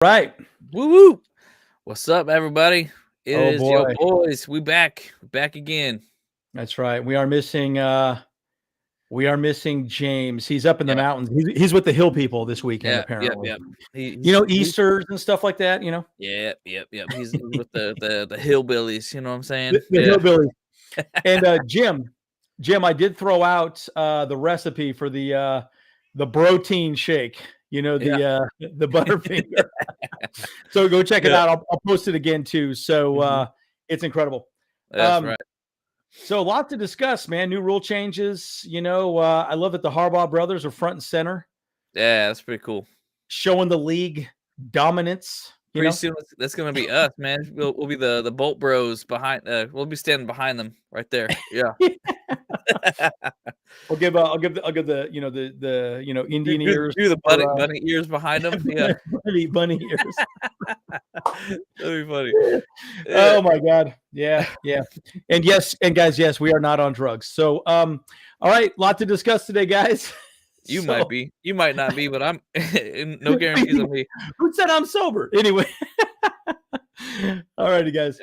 Right. Woo woo. What's up, everybody? It Oh, is your boy. boys. We back again. That's right. We are missing James. He's up in the Yeah. mountains. He's with the hill people this weekend, Yeah, apparently. he's Easters and stuff like that, yeah. He's with the hillbillies, you know what I'm saying? the Yeah. hillbillies. And Jim, I did throw out the recipe for the protein shake, the Butterfinger. So go check it out. I'll post it again too. So it's incredible. That's right. So a lot to discuss, man. New rule changes. I love that the Harbaugh brothers are front and center. Yeah, that's pretty cool. Showing the league dominance. Pretty soon, that's gonna be us, man. We'll be the Bolt Bros behind. We'll be standing behind them right there. Yeah. I'll give the Indian ears. Do the bunny ears behind them. Yeah. bunny ears. That'd be funny. Yeah. Oh my God. Yeah. And guys, we are not on drugs. So all right, lot to discuss today, guys. You might be. You might not be, but I'm no guarantees on me. Who said I'm sober? Anyway. All righty, guys.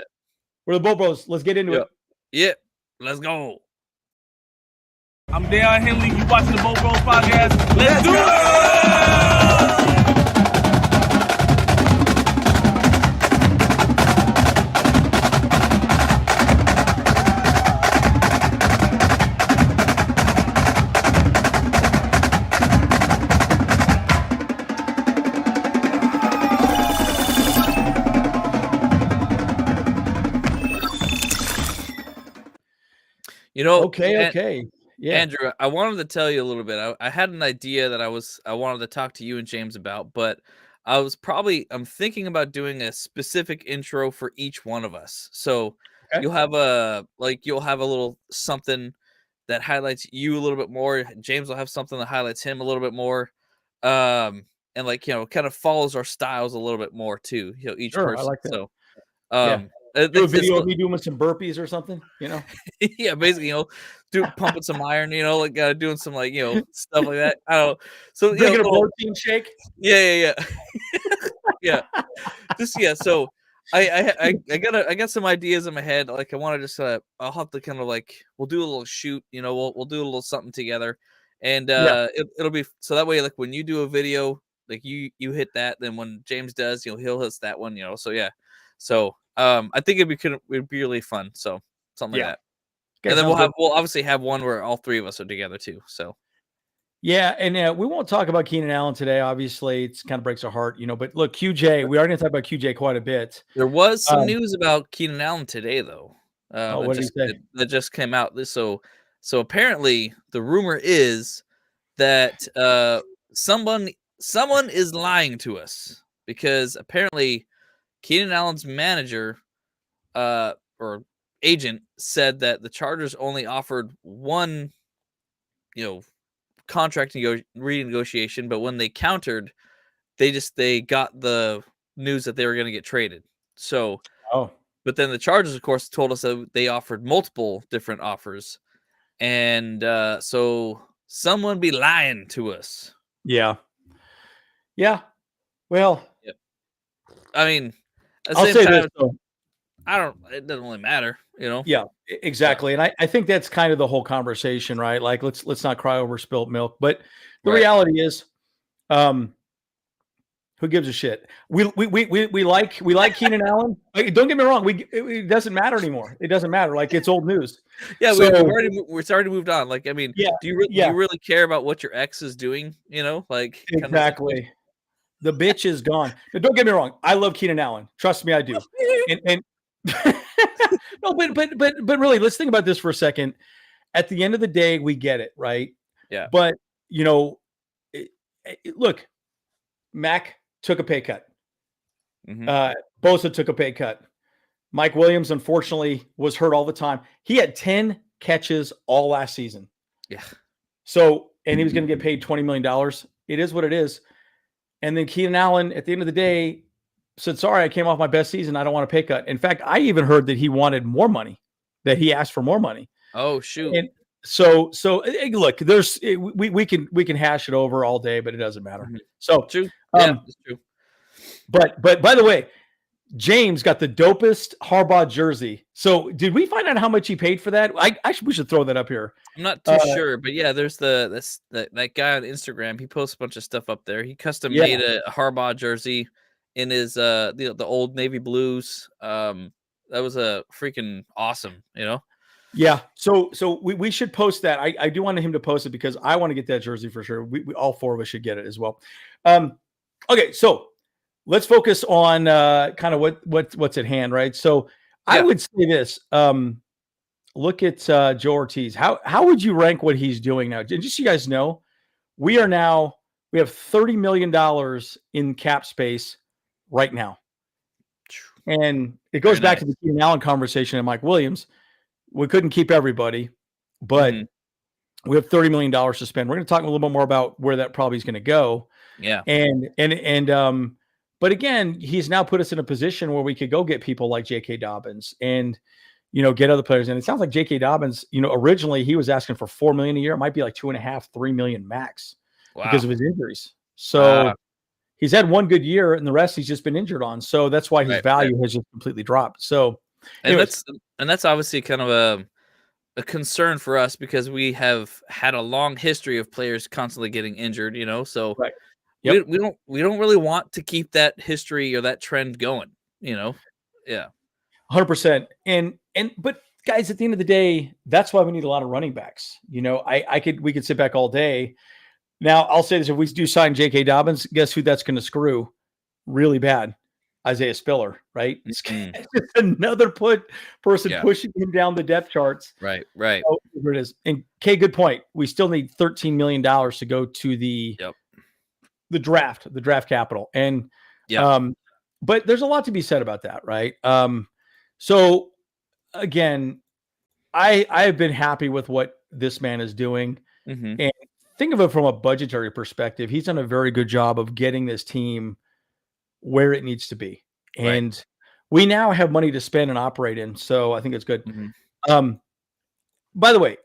We're the Bolt Bros. Let's get into it. Yeah. Let's go. I'm Dale Henley. You watching the Bolt Bros podcast? Let's do it! Okay. Yeah. Andrew, I wanted to tell you a little bit. I had an idea that I wanted to talk to you and James about, but I'm thinking about doing a specific intro for each one of us. So you'll have a little something that highlights you a little bit more. James will have something that highlights him a little bit more. And kind of follows our styles a little bit more too. Each person. I like that. So do a video of me doing some burpees or something, Yeah, basically, pumping some iron, doing some stuff like that. I don't know. So drinking a protein shake. Yeah. Yeah. So I got some ideas in my head. Like I want to just I'll have to kind of we'll do a little shoot. We'll do a little something together, and it'll be so that way when you do a video, you hit that, then when James does, he'll hit that one. So yeah. So I think it'd be really fun. So something like that. Okay, and then we'll obviously have one where all three of us are together too. So yeah, and we won't talk about Keenan Allen today. Obviously, it kind of breaks our heart, But look, QJ, we are going to talk about QJ quite a bit. There was some news about Keenan Allen today, though. What did he say? That just came out. So apparently, the rumor is that someone is lying to us because apparently Keenan Allen's manager or agent said that the Chargers only offered one, contract renegotiation, but when they countered, they got the news that they were going to get traded. So, but then the Chargers, of course, told us that they offered multiple different offers, and so someone be lying to us. Yeah. Well, I mean, I'll say this though. It doesn't really matter, Yeah, exactly. And I think that's kind of the whole conversation, right? Like, let's not cry over spilt milk. But the reality is, who gives a shit? We like Keenan Allen. Don't get me wrong. It doesn't matter anymore. It doesn't matter. Like, it's old news. Yeah, we've already moved on. Like, I mean, do you really care about what your ex is doing? Exactly. The bitch is gone. But don't get me wrong. I love Keenan Allen. Trust me, I do. And no, but really, let's think about this for a second. At the end of the day, we get it, right? Yeah. But look, Mac took a pay cut. Mm-hmm. Bosa took a pay cut. Mike Williams, unfortunately, was hurt all the time. He had 10 catches all last season. Yeah. So, and he was going to get paid $20 million. It is what it is. And then Keenan Allen, at the end of the day, said, sorry, I came off my best season. I don't want a pay cut. In fact, I even heard that he wanted more money, that he asked for more money. Oh, shoot. And so look, we can hash it over all day, but it doesn't matter. Mm-hmm. So true. Yeah, it's true. But by the way, James got the dopest Harbaugh jersey. So did we find out how much he paid for that? We should throw that up here. I'm not too sure, but yeah, there's that guy on Instagram. He posts a bunch of stuff up there. He custom made a Harbaugh jersey in his the old navy blues. That was a freaking awesome, Yeah. So we should post that. I do want him to post it because I want to get that jersey for sure. We all four of us should get it as well. Okay, so let's focus on kind of what's at hand, right? So I would say this. Look at Joe Hortiz. How would you rank what he's doing now? Just so you guys know, we have $30 million in cap space right now. And it goes back to the Keenan Allen conversation and Mike Williams. We couldn't keep everybody, but we have $30 million to spend. We're going to talk a little bit more about where that probably is going to go. Yeah. But again, he's now put us in a position where we could go get people like J.K. Dobbins and, get other players. And it sounds like J.K. Dobbins, originally he was asking for $4 million a year. It might be like $2.5, $3 million max because of his injuries. So he's had one good year and the rest he's just been injured on. So that's why his value has just completely dropped. So anyways. And that's obviously kind of a concern for us because we have had a long history of players constantly getting injured, so we don't really want to keep that history or that trend going, Yeah. 100%. But guys, at the end of the day, that's why we need a lot of running backs. We could sit back all day. Now I'll say this: if we do sign J.K. Dobbins, guess who that's going to screw really bad? Isaiah Spiller, right? It's just another person pushing him down the depth charts. Right. So here it is. And good point. We still need $13 million to go to the draft capital. And but there's a lot to be said about that, right? So again, I have been happy with what this man is doing. And think of it from a budgetary perspective. He's done a very good job of getting this team where it needs to be. And we now have money to spend and operate in. So I think it's good. By the way,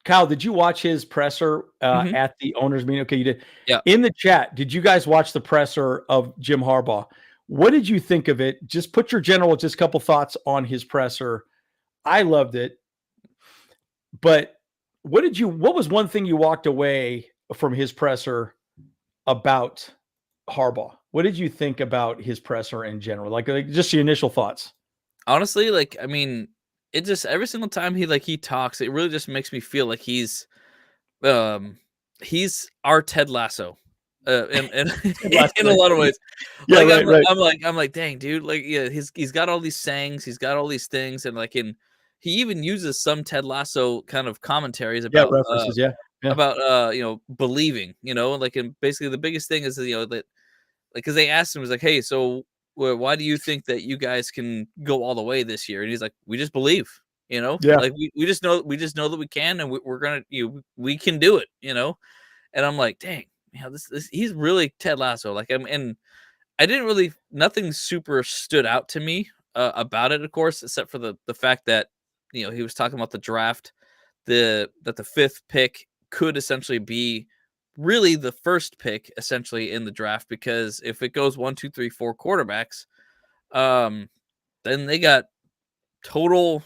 Kyle, did you watch his presser at the owners meeting? Okay, you did. Yeah. In the chat, did you guys watch the presser of Jim Harbaugh? What did you think of it? Just put your just a couple thoughts on his presser. I loved it. But what was one thing you walked away from his presser about Harbaugh? What did you think about his presser in general? Like just your initial thoughts. Honestly, it just every single time he talks, it really just makes me feel like he's our Ted Lasso. In a lot of ways. I'm like, dang, dude, he's got all these sayings, he's got all these things, and he even uses some Ted Lasso kind of commentaries about references, about believing, and basically the biggest thing is that because they asked him, was like, hey, so why do you think that you guys can go all the way this year? And he's like, we just believe, we just know that we can, and we're gonna we can do it, and I'm like, dang, this he's really Ted Lasso. And I didn't really, nothing super stood out to me about it, of course, except for the fact that he was talking about the draft, that the fifth pick could essentially be really the first pick essentially in the draft, because if it goes 1, 2, 3, 4 quarterbacks, then they got total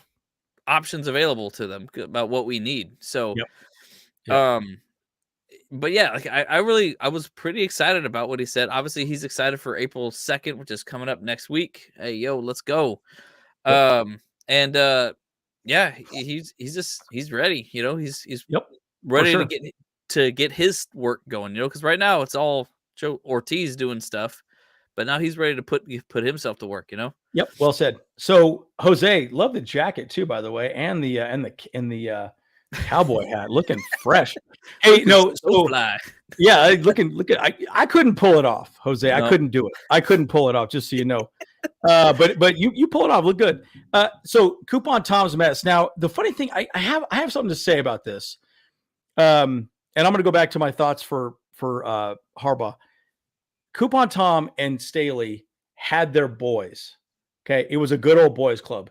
options available to them about what we need. So, but yeah, I was pretty excited about what he said. Obviously, he's excited for April 2nd, which is coming up next week. Hey, yo, let's go. He's ready. He's ready to get his work going. Because right now it's all Joe Hortiz doing stuff, but now he's ready to put himself to work. Yep, well said. So Jose, love the jacket too, by the way, and the cowboy hat, looking fresh. Hey, no, so fly. Yeah, looking. I couldn't pull it off, Jose. No. I couldn't do it. I couldn't pull it off. Just so you know. But you pull it off. Look good. So Coupon Tom's mess. Now the funny thing, I have something to say about this. And I'm going to go back to my thoughts for Harbaugh. Coupon Tom and Staley had their boys. Okay, it was a good old boys club.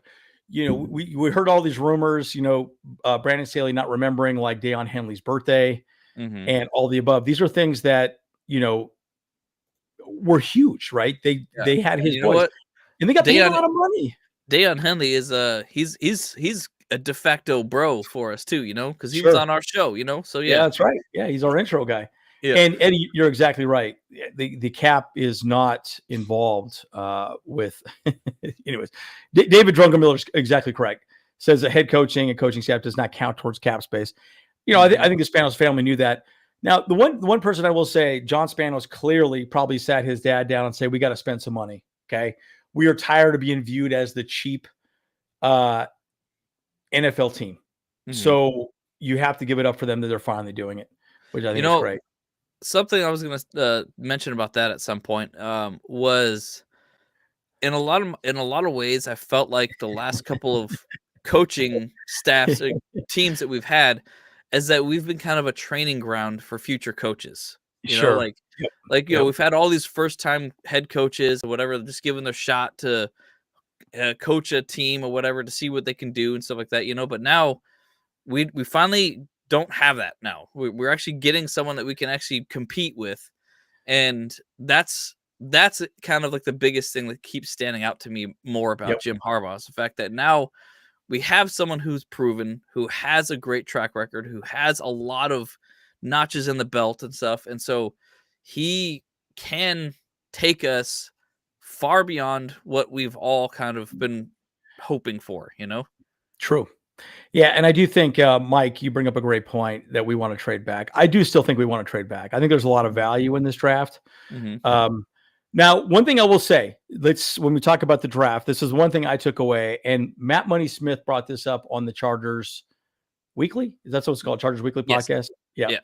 We heard all these rumors. Brandon Staley not remembering like Deion Henley's birthday and all the above. These are things that were huge, right? They had his you know boys, what? and they got paid a lot of money. Deion Henley is he's a de facto bro for us too, because he was Sure. on our show, So Yeah, that's right. Yeah, he's our intro guy. Yeah. And Eddie, you're exactly right. The cap is not involved with. Anyways, David Drunkenmiller is exactly correct. Says that head coaching and coaching staff does not count towards cap space. I think the Spanos family knew that. Now, the one person I will say, John Spanos clearly probably sat his dad down and said, "We got to spend some money. Okay, we are tired of being viewed as the cheap NFL team. So you have to give it up for them that they're finally doing it," which I think is great. Something I was going to mention about that at some point was in a lot of ways, I felt like the last couple of coaching staffs, teams that we've had, is that we've been kind of a training ground for future coaches. Sure. We've had all these first time head coaches or whatever, just giving their shot to coach a team or whatever to see what they can do and stuff like that. But now we finally don't have that. Now we're actually getting someone that we can actually compete with, and that's kind of like the biggest thing that keeps standing out to me more about Jim Harbaugh is the fact that now we have someone who's proven, who has a great track record, who has a lot of notches in the belt and stuff. And so he can take us far beyond what we've all kind of been hoping for, True. Yeah. And I do think, Mike, you bring up a great point that we want to trade back. I do still think we want to trade back. I think there's a lot of value in this draft. Now, one thing I will say, when we talk about the draft, this is one thing I took away, and Matt Money Smith brought this up on the Chargers Weekly. Is that what it's called? Chargers Weekly podcast? Yeah.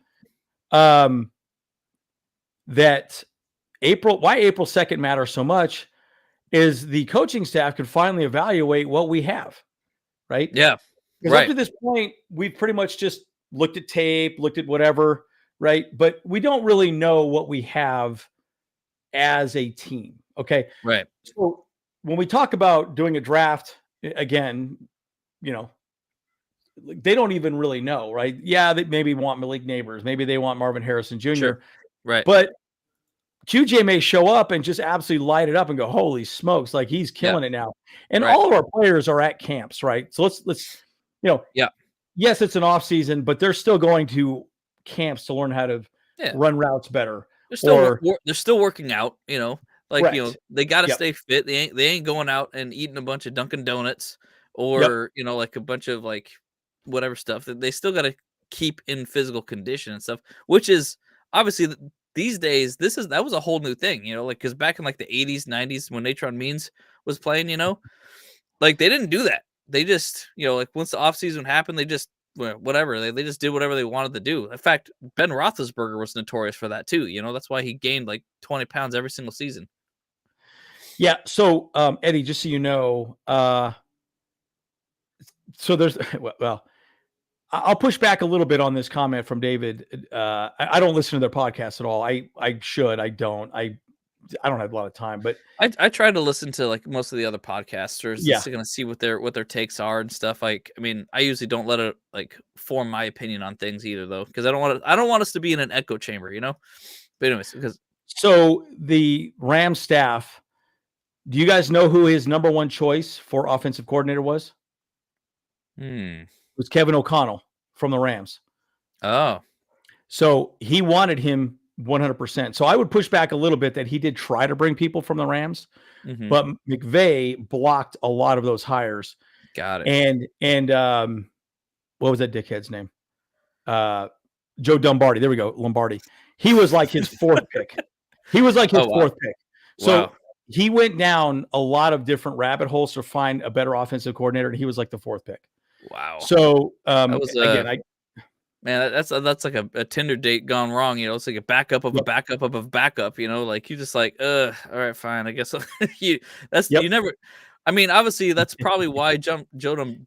That why April 2nd matters so much is the coaching staff could finally evaluate what we have, right? Yeah. Because up to this point, we've pretty much just looked at tape, looked at whatever, right? But we don't really know what we have as a team. Okay. Right. So when we talk about doing a draft again, they don't even really know, right? Yeah. They maybe want Malik Neighbors. Maybe they want Marvin Harrison Jr. Sure. Right. But QJ may show up and just absolutely light it up and go, holy smokes. Like he's killing it now. And all of our players are at camps, right? So let's, yes, it's an off season, but they're still going to camps to learn how to run routes better. They're still working out, they got to stay fit. They ain't going out and eating a bunch of Dunkin' Donuts or, like a bunch of like whatever stuff. They still got to keep in physical condition and stuff, which is obviously these days, that was a whole new thing, because back in like the 80s, 90s when Natron Means was playing, like they didn't do that. They just, like once the offseason happened, they just, whatever. They just did whatever they wanted to do. In fact, Ben Roethlisberger was notorious for that too. That's why he gained like 20 pounds every single season. Yeah. So, Eddie, just so you know, so there's, well, I'll push back a little bit on this comment from David. I don't listen to their podcast at all. I should. I don't. I don't have a lot of time, but I try to listen to like most of the other podcasters just to kind of see what their takes are and stuff. Like, I mean, I usually don't let it like form my opinion on things either, though, because I don't want us to be in an echo chamber, But anyways, so the Rams staff, do you guys know who his number one choice for offensive coordinator was? It was Kevin O'Connell from the Rams. Oh, so he wanted him 100%. So I would push back a little bit that he did try to bring people from the Rams, but McVay blocked a lot of those hires. Got it. And what was that dickhead's name? Joe Lombardi. There we go. Lombardi. He was like his fourth pick. He was like his fourth pick. So he went down a lot of different rabbit holes to find a better offensive coordinator, and he was like the fourth pick. Wow. So again, man, that's like a Tinder date gone wrong. It's like a backup of a backup of a backup. Like you just like, all right, fine. I guess you never. I mean, obviously, that's probably why Joe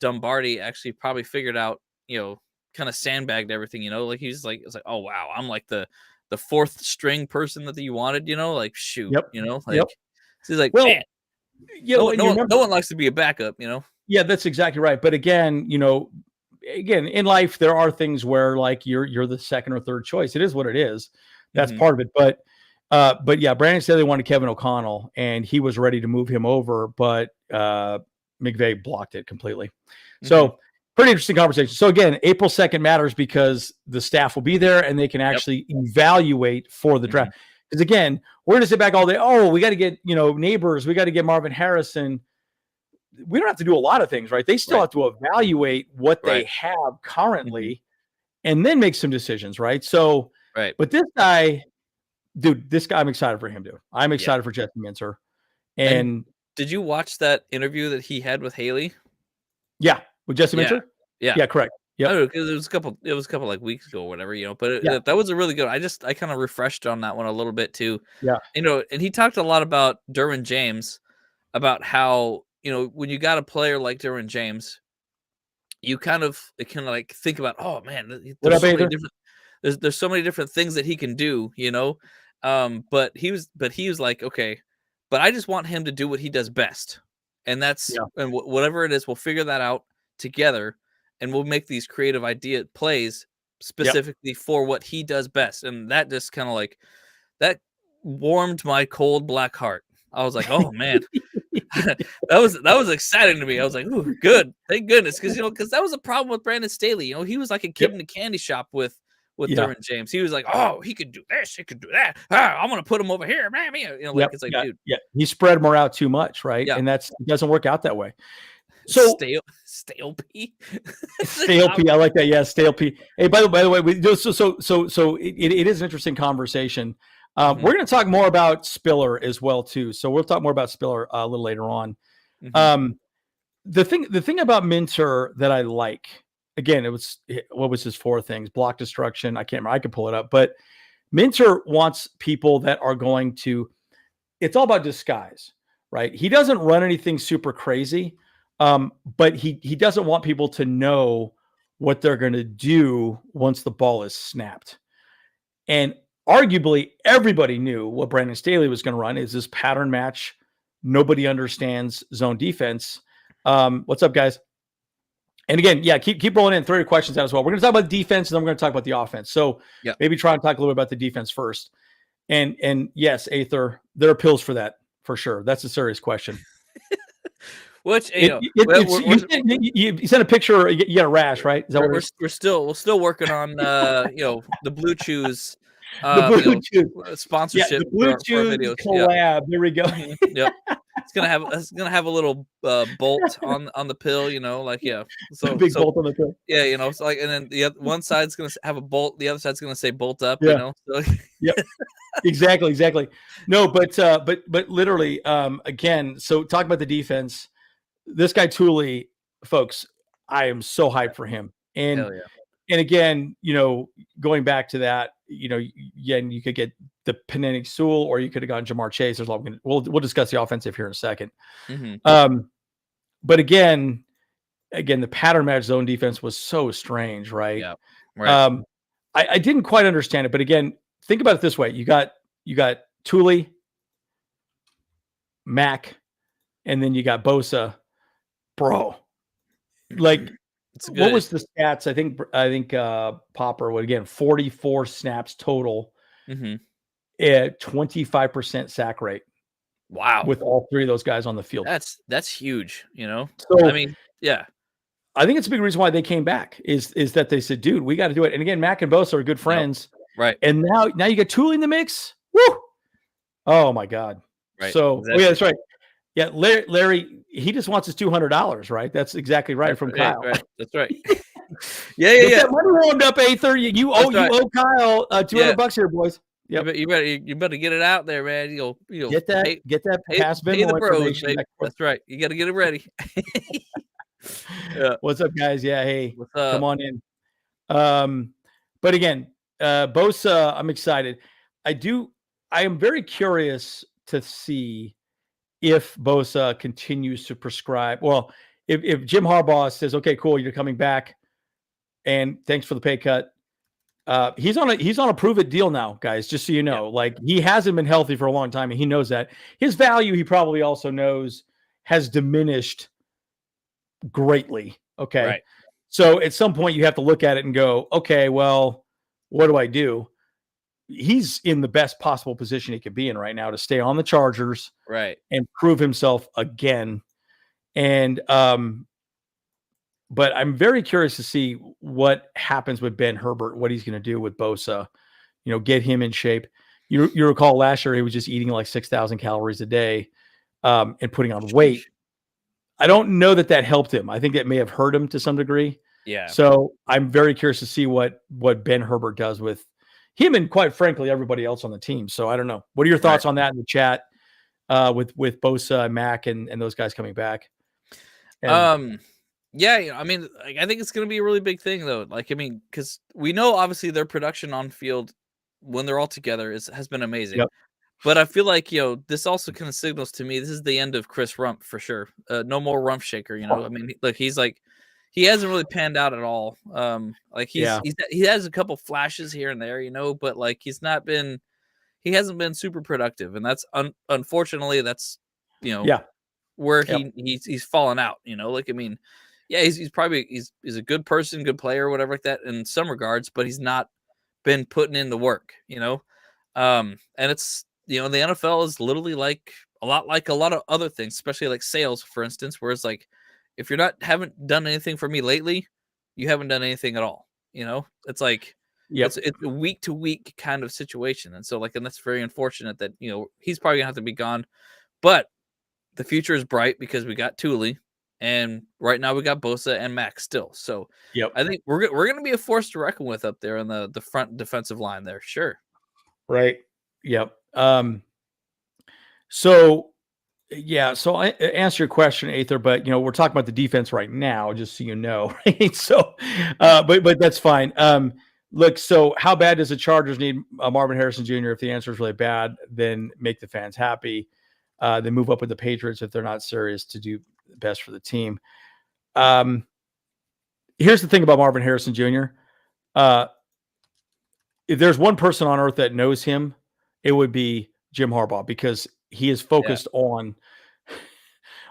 Lombardi actually probably figured out, kind of sandbagged everything. Like he's like, it's like, oh wow, I'm like the fourth string person that you wanted. Like shoot, So he's like, well, man, no one likes to be a backup. Yeah, that's exactly right. But again, in life, there are things where like you're the second or third choice. It is what it is. That's part of it. But But yeah, Brandon Staley wanted Kevin O'Connell, and he was ready to move him over, but McVay blocked it completely. So pretty interesting conversation. So again, April 2nd matters because the staff will be there and they can actually evaluate for the draft. Because again, we're going to sit back all day. Oh, we got to get, Neighbors. We got to get Marvin Harrison. We don't have to do a lot of things, right? They still have to evaluate what they have currently and then make some decisions, right? So, but this guy, dude, I'm excited for him, dude. I'm excited for Jesse Minter. And did you watch that interview that he had with Haley? Yeah, with Jesse Minter? Yeah, correct. Yeah, because it was a couple like weeks ago or whatever, but that was a really good. I kind of refreshed on that one a little bit too. Yeah. And he talked a lot about Derwin James, about how, when you got a player like Derwin James, you kind of like think about, oh man, there's so many different things that he can do, but he was like, okay, but I just want him to do what he does best. And that's, and whatever it is, we'll figure that out together and we'll make these creative idea plays specifically for what he does best. And that just kind of like, that warmed my cold black heart. I was like, oh man, that was exciting to me. I was like, ooh, good. Thank goodness. Because that was a problem with Brandon Staley. He was like a kid in a candy shop with Derwin James. He was like, oh, he could do this, he could do that. I'm gonna put him over here, man. It's like, dude, he spread more out too much, right? Yeah. And it doesn't work out that way. So stale P. Stale P. I like that. Yeah, stale P. Hey, by the way, it is an interesting conversation. We're going to talk more about Spiller as well too. So we'll talk more about Spiller a little later on. The thing about Minter that I like, again, what was his 4 things? Block destruction. I can't remember. I could pull it up, but Minter wants people that are going to. It's all about disguise, right? He doesn't run anything super crazy, but he doesn't want people to know what they're going to do once the ball is snapped. And arguably, everybody knew what Brandon Staley was going to run is this pattern match. Nobody understands zone defense. What's up, guys? And again, keep rolling in. Throw your questions out as well. We're going to talk about defense, and then we're going to talk about the offense. So maybe try and talk a little bit about the defense first. And yes, Aether, there are pills for that, for sure. That's a serious question. Which you sent a picture. You got a rash, right? Is that we're still working on the Blue Chews sponsorship. Yeah, the Blue Chews collab. Yeah. There we go. Yep. It's gonna have a little bolt on the pill, So big bolt on the pill. Yeah, it's like, and then the one side's gonna have a bolt, the other side's gonna say bolt up. Yeah. So. Yep. Exactly. No, but literally, again. So talk about the defense. This guy Thule, folks, I am so hyped for him. And and again, going back to that, you could get the Penning Sewell, or you could have gone Jamar Chase. There's a lot. We'll discuss the offensive here in a second. But again, the pattern match zone defense was so strange, right? Yeah. Right. I didn't quite understand it, but again, think about it this way: you got Thule, Mac, and then you got Bosa. Bro, like, what was the stats? I think Popper would, again, 44 snaps total, at 25% sack rate. Wow, with all 3 of those guys on the field. That's huge. So I mean, yeah, I think it's a big reason why they came back is that they said, dude, we got to do it. And again, Mac and Bosa are good friends, right? And now you get Thule in the mix. Woo! Oh my God! Right. So that's right. Yeah, Larry, he just wants his $200, right? That's exactly right from Kyle. Right. That's right. Yeah. That money warmed up, Aether. You owe Kyle $200 here, boys. Yep. You better get it out there, man. You'll get that pass pay the bros. That's right. You got to get it ready. What's up, guys? Yeah, hey, what's up? Come on in. But again, Bosa, I'm excited. I am very curious to see if Bosa continues to prescribe. Well, if Jim Harbaugh says, okay, cool, you're coming back, and thanks for the pay cut. He's on a prove it deal now, guys, just so you know. Like, he hasn't been healthy for a long time, and he knows that. His value, he probably also knows, has diminished greatly. Okay. Right. So at some point you have to look at it and go, okay, well, what do I do? he's in the best possible position he could be in right now to stay on the Chargers, Right. and prove himself again. And but I'm very curious to see what happens with Ben Herbert, what he's going to do with Bosa, get him in shape. You recall last year he was just eating like 6,000 calories a day and putting on weight. I don't know that helped him. I think that may have hurt him to some degree. Yeah. So I'm very curious to see what Ben Herbert does with him and, quite frankly, everybody else on the team. So I don't know. What are your thoughts on that in the chat with Bosa and Mac and those guys coming back? Yeah, I mean, I think it's going to be a really big thing, though. Because we know obviously their production on field when they're all together has been amazing. Yep. But I feel like this also kind of signals to me this is the end of Chris Rump for sure. No more Rump shaker. I mean, look, he's like he hasn't really panned out at all. He has a couple flashes here and there, but like he hasn't been super productive, and that's unfortunately that's where he's fallen out. He's probably he's a good person, good player, whatever like that in some regards, but he's not been putting in the work. And it's the NFL is literally like a lot of other things, especially like sales, for instance, where it's like if you're haven't done anything for me lately, you haven't done anything at all. It's like it's a week to week kind of situation, and so and that's very unfortunate that he's probably gonna have to be gone, but the future is bright because we got Thule, and right now we got Bosa and Max still. So I think we're gonna be a force to reckon with up there on the front defensive line there. Sure. Right. Yep. So I answer your question, Aether, but we're talking about the defense right now, just so you know, right? So, but that's fine. Look, so how bad does the Chargers need Marvin Harrison Jr.? If the answer is really bad, then make the fans happy. Then move up with the Patriots if they're not serious to do the best for the team. Here's the thing about Marvin Harrison Jr. If there's one person on earth that knows him, it would be Jim Harbaugh, because he is focused on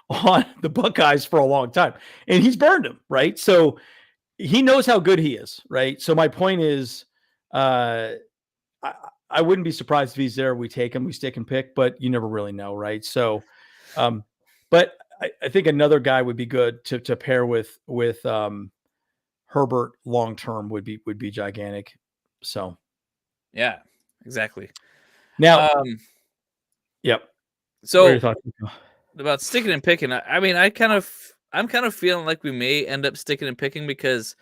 the Buckeyes for a long time, and he's burned them, right? So he knows how good he is, right? So my point is, I wouldn't be surprised if he's there. We take him, we stick and pick, but you never really know, right? So, but I think another guy would be good to pair with Herbert long term would be gigantic. So, yeah, exactly. Now, yep. So about sticking and picking, I mean, I'm kind of feeling like we may end up sticking and picking because,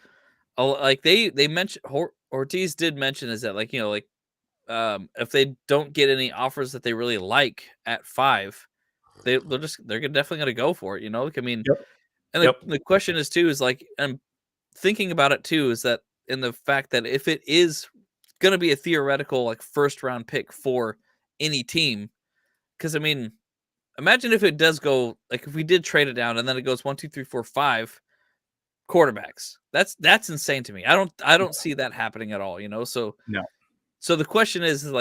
like they mentioned, Hortiz did mention is that if they don't get any offers that they really like at 5, they're definitely gonna go for it. The question is too is like I'm thinking about it too is that in the fact that if it is gonna be a theoretical first round pick for any team, because I mean, imagine if it does go if we did trade it down and then it goes 1, 2, 3, 4, 5 quarterbacks. That's insane to me. I don't see that happening at all. So no. So the question is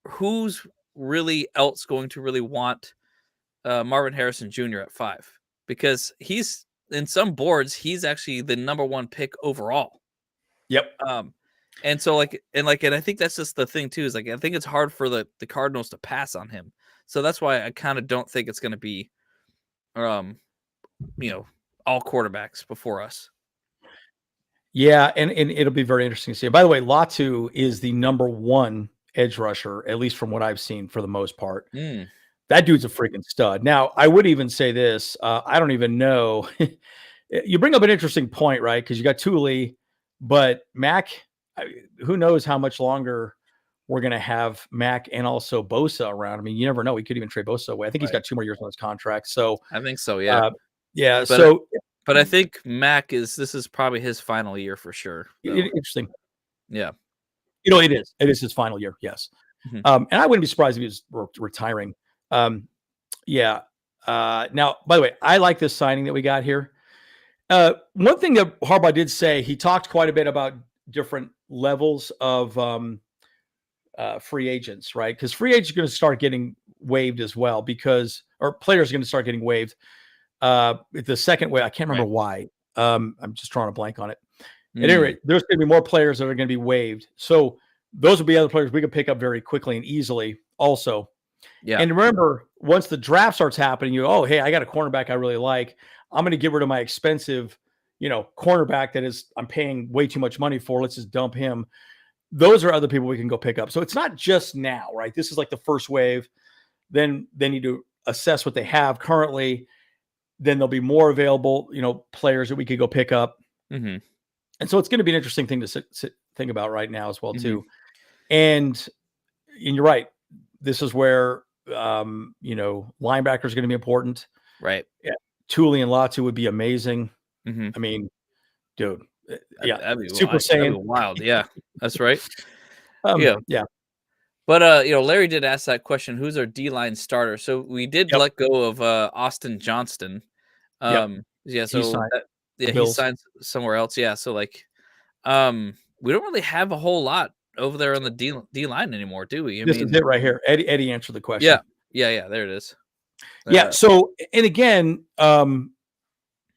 who's really else going to really want Marvin Harrison Jr. at 5? Because he's in some boards, he's actually the number 1 pick overall. Yep. And so and I think that's just the thing too, is I think it's hard for the Cardinals to pass on him. So that's why I kind of don't think it's going to be, all quarterbacks before us. Yeah, and it'll be very interesting to see. By the way, Latu is the number 1 edge rusher, at least from what I've seen for the most part. That dude's a freaking stud. Now, I would even say this. I don't even know. You bring up an interesting point, right? Because you got Thule, but Mac, who knows how much longer we're going to have Mac and also Bosa around. I mean, you never know. We could even trade Bosa away. I think he's got 2 more years on his contract. So I think so, yeah. But I think Mac this is probably his final year for sure. Interesting. Yeah. It is. It is his final year. Yes. Mm-hmm. And I wouldn't be surprised if he was retiring. Now, by the way, I like this signing that we got here. One thing that Harbaugh did say, he talked quite a bit about different levels of free agents, right? Because free agents are going to start getting waived as well, or players are going to start getting waived. The second way, I can't remember why. I'm just drawing a blank on it. At any rate, there's going to be more players that are going to be waived. So those would be other players we could pick up very quickly and easily also. Yeah. And remember, once the draft starts happening, hey, I got a cornerback I really like. I'm going to get rid of my expensive, cornerback that is I'm paying way too much money for. Let's just dump him. Those are other people we can go pick up. So it's not just now, right? This is like the first wave. Then they need to assess what they have currently. Then there'll be more available, players that we could go pick up. Mm-hmm. And so it's going to be an interesting thing to think about right now as well, too. And you're right. This is where, linebacker is going to be important. Right. Yeah. Tuli and Latu would be amazing. Mm-hmm. I mean, dude. Yeah. That'd be Super wild. Saiyan. That'd be wild. Yeah. That's right. Yeah. But, Larry did ask that question, who's our D-line starter? So we did let go of Austin Johnston. Yeah, so he signed somewhere else. Yeah, so we don't really have a whole lot over there on the D-line anymore, do we? This is it right here. Eddie answered the question. Yeah, there it is. Yeah, so, and again,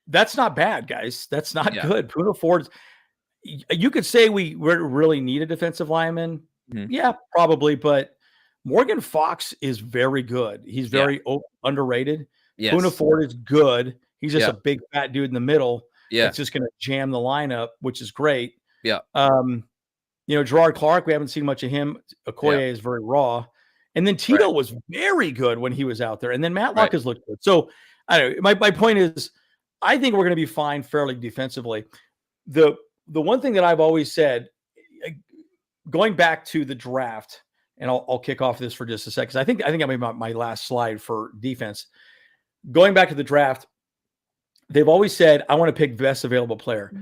that's not bad, guys. That's not good. Puna Ford, you could say we really need a defensive lineman. Mm-hmm. Yeah, probably, but Morgan Fox is very good. He's very underrated. Yes. Puna Ford is good. He's just a big fat dude in the middle. Yeah, it's just going to jam the lineup, which is great. Yeah. Gerard Clark, we haven't seen much of him. Okoye is very raw. And then Tito was very good when he was out there. And then Matlock has looked good. So I don't know. My point is, I think we're going to be fine fairly defensively. The one thing that I've always said, going back to the draft, and I'll kick off this for just a second, because I think I made my last slide for defense. Going back to the draft, they've always said, I want to pick best available player.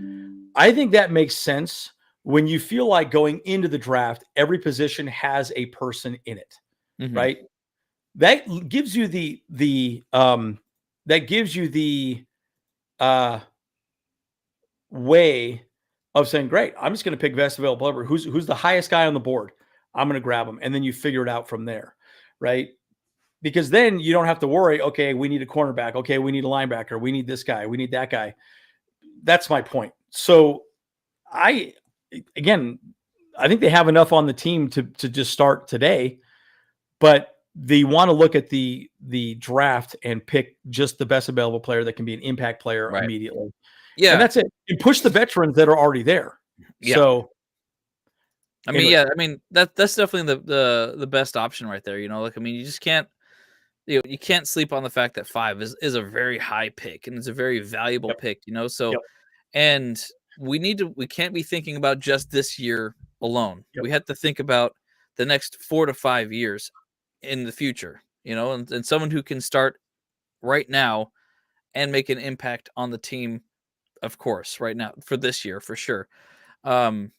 I think that makes sense when you feel like going into the draft, every position has a person in it, right? That gives you the way of saying, great, I'm just going to pick best available player. Who's the highest guy on the board? I'm going to grab him. And then you figure it out from there, right? Because then you don't have to worry, okay, we need a cornerback. Okay, we need a linebacker. We need this guy. We need that guy. That's my point. So I think they have enough on the team to just start today, but they want to look at the draft and pick just the best available player that can be an impact player immediately. Yeah. And that's it. And push the veterans that are already there. Yeah. So that's definitely the best option right there. You just can't, you can't sleep on the fact that 5 is a very high pick and it's a very valuable pick, so, and we can't be thinking about just this year alone. We have to think about the next 4 to 5 years in the future, and someone who can start right now and make an impact on the team, of course, right now for this year, for sure. And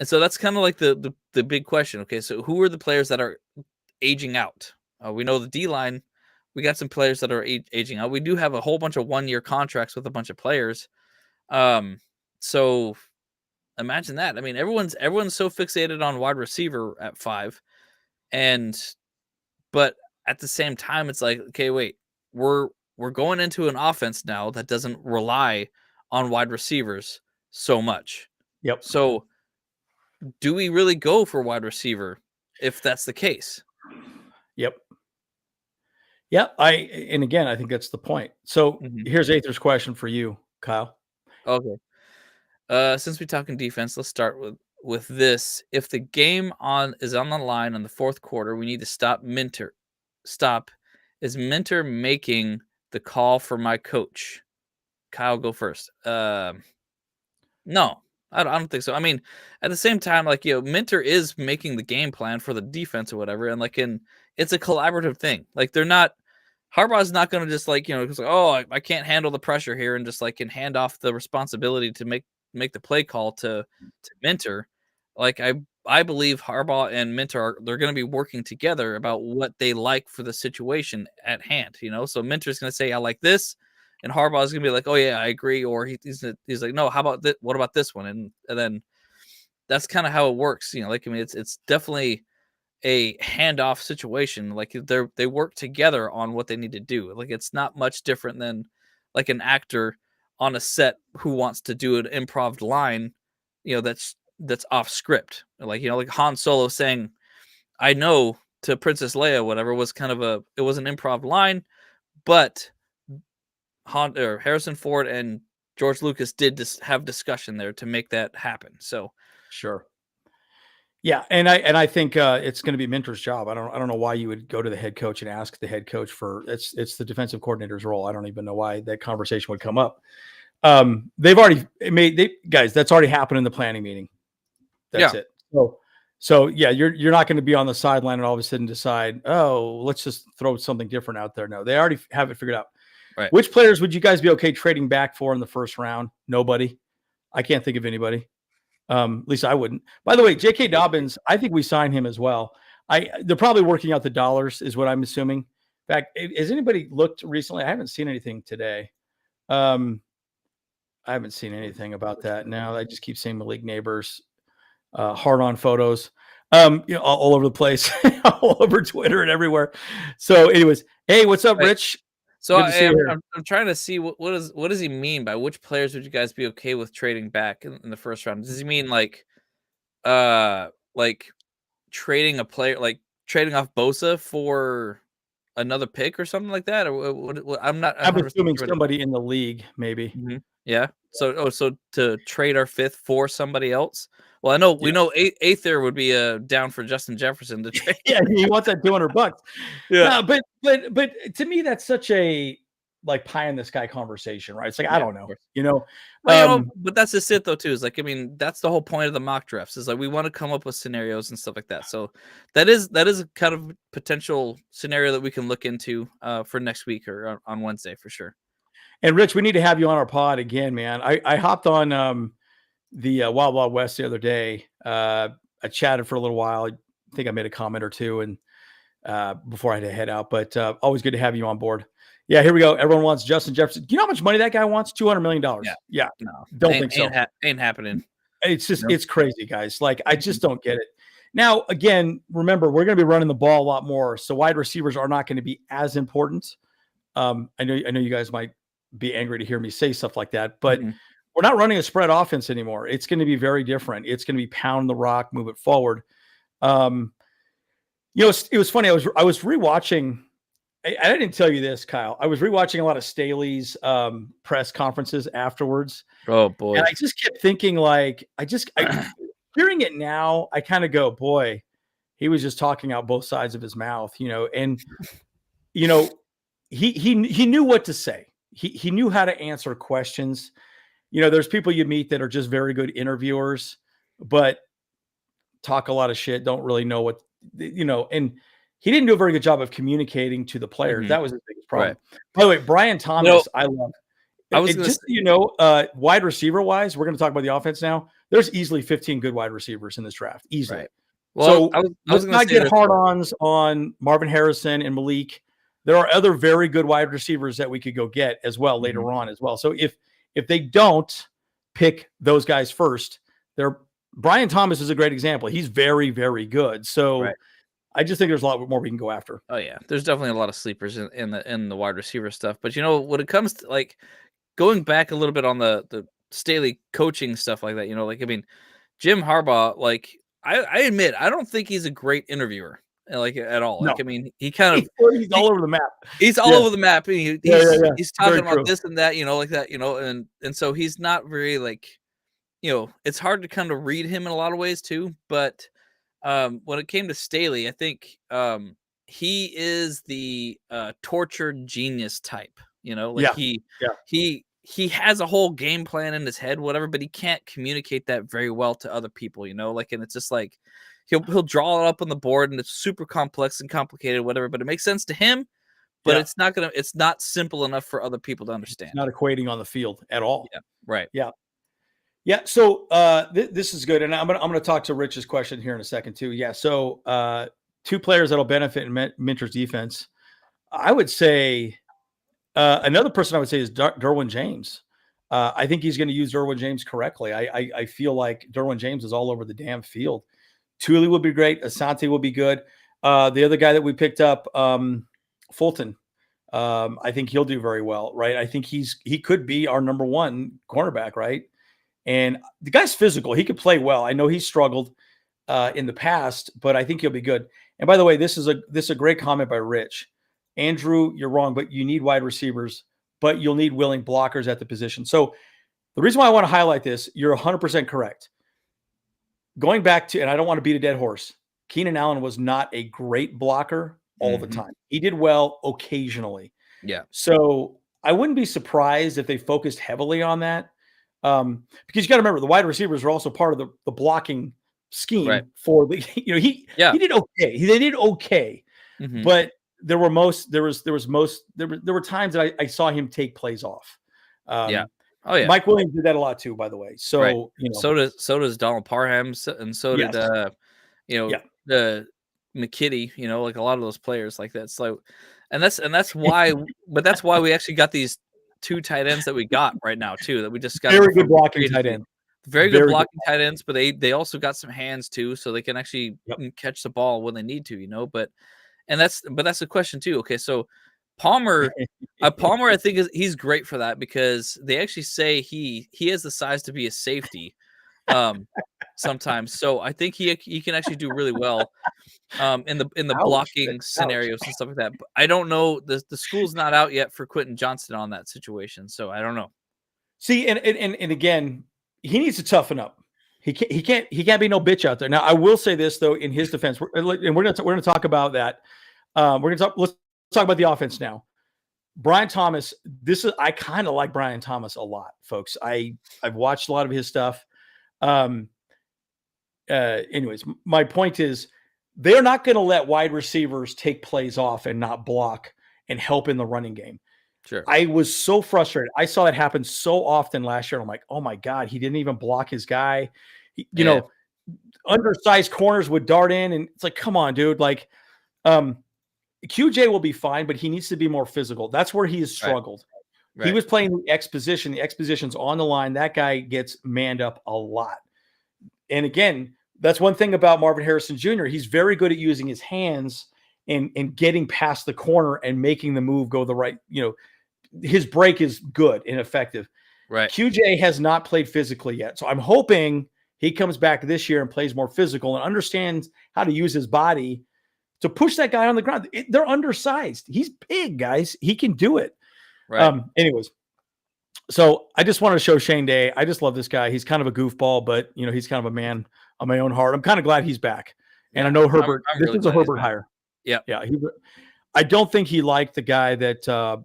so that's kind of like the big question. Okay. So who are the players that are aging out? We know the D-line, we got some players that are aging out. We do have a whole bunch of 1-year contracts with a bunch of players. So imagine that. I mean, everyone's so fixated on wide receiver at 5, but at the same time, it's like, okay, wait, we're going into an offense now that doesn't rely on wide receivers so much. Yep. So do we really go for wide receiver if that's the case? Yep. Yeah. And again, I think that's the point. So here's Aether's question for you, Kyle. Okay. Since we're talking defense, let's start with this. If the game is on the line in the fourth quarter, we need to stop Minter. Is Minter making the call for my coach? Kyle, go first. No, I don't think so. I mean, at the same time, Minter is making the game plan for the defense or whatever, and it's a collaborative thing. Harbaugh's not going to just I can't handle the pressure here and just can hand off the responsibility to make the play call to Minter. I believe Harbaugh and Minter they're going to be working together about what they like for the situation at hand. So Minter's going to say, I like this. And Harbaugh's going to be like, oh, yeah, I agree. Or he's like, no, how about this? What about this one? And then that's kind of how it works. It's definitely a handoff situation. They work together on what they need to do. It's not much different than an actor on a set who wants to do an improv line, that's that's off script. Like, like Han Solo saying, "I know" to Princess Leia, whatever, was kind of it was an improv line, but Harrison Ford and George Lucas did have discussion there to make that happen. So sure. Yeah, and I think it's going to be Minter's job. I don't know why you would go to the head coach and ask the head coach for it's the defensive coordinator's role. I don't even know why that conversation would come up. They've already guys. That's already happened in the planning meeting. That's it. So yeah, you're not going to be on the sideline and all of a sudden decide, oh, let's just throw something different out there. No, they already have it figured out. Right. Which players would you guys be okay trading back for in the first round? Nobody. I can't think of anybody. At least I wouldn't. By the way, J.K. Dobbins, I think we signed him as well. They're probably working out the dollars, is what I'm assuming. In fact, has anybody looked recently? I haven't seen anything today. I haven't seen anything about that. Now I just keep seeing Malik Neighbors, hard-on photos, all over the place, all over Twitter and everywhere. So, anyways, hey, what's up, Rich? So I'm trying to see what does he mean by which players would you guys be okay with trading back in the first round? Does he mean like trading a player, like trading off Bosa for another pick or something like that? Or what I'm assuming somebody in the league, maybe. Mm-hmm. Yeah. So to trade our fifth for somebody else. Well, I know we know Aether would be down for Justin Jefferson to trade. Yeah, he wants that $200. Yeah, no, but to me that's such a like pie in the sky conversation, right? It's like I don't know, Well, but that's just it though too. Is like that's the whole point of the mock drafts. Is like we want to come up with scenarios and stuff like that. So that is a kind of potential scenario that we can look into for next week or on Wednesday for sure. And Rich, we need to have you on our pod again, man. I hopped on the Wild Wild West the other day. I chatted for a little while. I think I made a comment or two and before I had to head out, but always good to have you on board. Yeah, here we go. Everyone wants Justin Jefferson. Do you know how much money that guy wants? $200 million. Yeah. No, don't think so. Ain't happening. It's just, it's crazy, guys. Like, I just don't get it. Now, again, remember, we're going to be running the ball a lot more. So wide receivers are not going to be as important. I know you guys might be angry to hear me say stuff like that, but we're not running a spread offense anymore. It's going to be very different. It's going to be pound the rock, move it forward. It was funny. I was rewatching. I didn't tell you this, Kyle. I was rewatching a lot of Staley's press conferences afterwards. Oh boy! And I just kept thinking, like, hearing it now, I kind of go, boy, he was just talking out both sides of his mouth, and he knew what to say. He knew how to answer questions. There's people you meet that are just very good interviewers, but talk a lot of shit, don't really know what, and he didn't do a very good job of communicating to the players. That was his biggest problem. Right. By the way, Brian Thomas, I love. Wide receiver wise, we're going to talk about the offense now. There's easily 15 good wide receivers in this draft, easily. Right. Well, so let's not get hard-ons on Marvin Harrison and Malik. There are other very good wide receivers that we could go get as well later on as well. So if they don't pick those guys first, Brian Thomas is a great example. He's very, very good. So I just think there's a lot more we can go after. Oh yeah, there's definitely a lot of sleepers in the wide receiver stuff. But when it comes to like going back a little bit on the Staley coaching stuff like that, Jim Harbaugh, like I admit I don't think he's a great interviewer. Like at all. No. Like, he's all over the map. He's all over the map. He's talking about this and that, like that, and so he's not very like, it's hard to kind of read him in a lot of ways too. But when it came to Staley, I think he is the tortured genius type, he has a whole game plan in his head, whatever, but he can't communicate that very well to other people, and it's just like, He'll draw it up on the board and it's super complex and complicated, whatever, but it makes sense to him, but it's not simple enough for other people to understand. It's not equating on the field at all. Yeah. Right. Yeah. Yeah. So this is good. And I'm going to talk to Rich's question here in a second too. Yeah. So two players that'll benefit in Minter's defense. I would say another person I would say is Derwin James. I think he's going to use Derwin James correctly. I feel like Derwin James is all over the damn field. Thule will be great. Asante will be good. The other guy that we picked up, Fulton, I think he'll do very well, right? I think he could be our number one cornerback, right? And the guy's physical. He could play well. I know he struggled in the past, but I think he'll be good. And by the way, this is a great comment by Rich. Andrew, you're wrong, but you need wide receivers, but you'll need willing blockers at the position. So the reason why I want to highlight this, you're 100% correct. Going back to, and I don't want to beat a dead horse, Keenan Allen was not a great blocker all the time. He did well occasionally. Yeah. So I wouldn't be surprised if they focused heavily on that. Because you got to remember, the wide receivers are also part of the blocking scheme for the, he did okay. They did okay, but there were times that I saw him take plays off. Mike Williams did that a lot too, by the way. So so does Donald Parham, and so did the McKitty. Like a lot of those players like that. So, and that's why, but that's why we actually got these 2 tight ends that we got right now too. That we just got very good blocking tight end. Very good blocking tight ends, but they also got some hands too, so they can actually catch the ball when they need to. But that's the question too. Okay, so Palmer, I think he's great for that because they actually say he has the size to be a safety sometimes. So I think he can actually do really well in the blocking scenarios and stuff like that. But I don't know, the school's not out yet for Quentin Johnston on that situation, so I don't know. See, and again, he needs to toughen up. He can't be no bitch out there. Now, I will say this though, in his defense, we're gonna talk about that. Let's talk about the offense now. Brian Thomas. I kind of like Brian Thomas a lot, folks. I've watched a lot of his stuff. Anyways, my point is they're not going to let wide receivers take plays off and not block and help in the running game. Sure. I was so frustrated. I saw it happen so often last year. I'm like, oh my God, he didn't even block his guy. Undersized corners would dart in, and it's like, come on, dude. Like, QJ will be fine, but he needs to be more physical. That's where he has struggled. Right. He was playing the X position. The X position's on the line. That guy gets manned up a lot. And again, that's one thing about Marvin Harrison Jr. He's very good at using his hands and getting past the corner and making the move go the right. His break is good and effective. Right. QJ has not played physically yet. So I'm hoping he comes back this year and plays more physical and understands how to use his body to push that guy on the ground. They're undersized. He's big, guys. He can do it. Right. Anyways, so I just wanted to show Shane Day. I just love this guy. He's kind of a goofball, but he's kind of a man on my own heart. I'm kind of glad he's back. And I know Herbert. I'm really this is a Herbert hire. Yeah. Yeah. I don't think he liked the guy that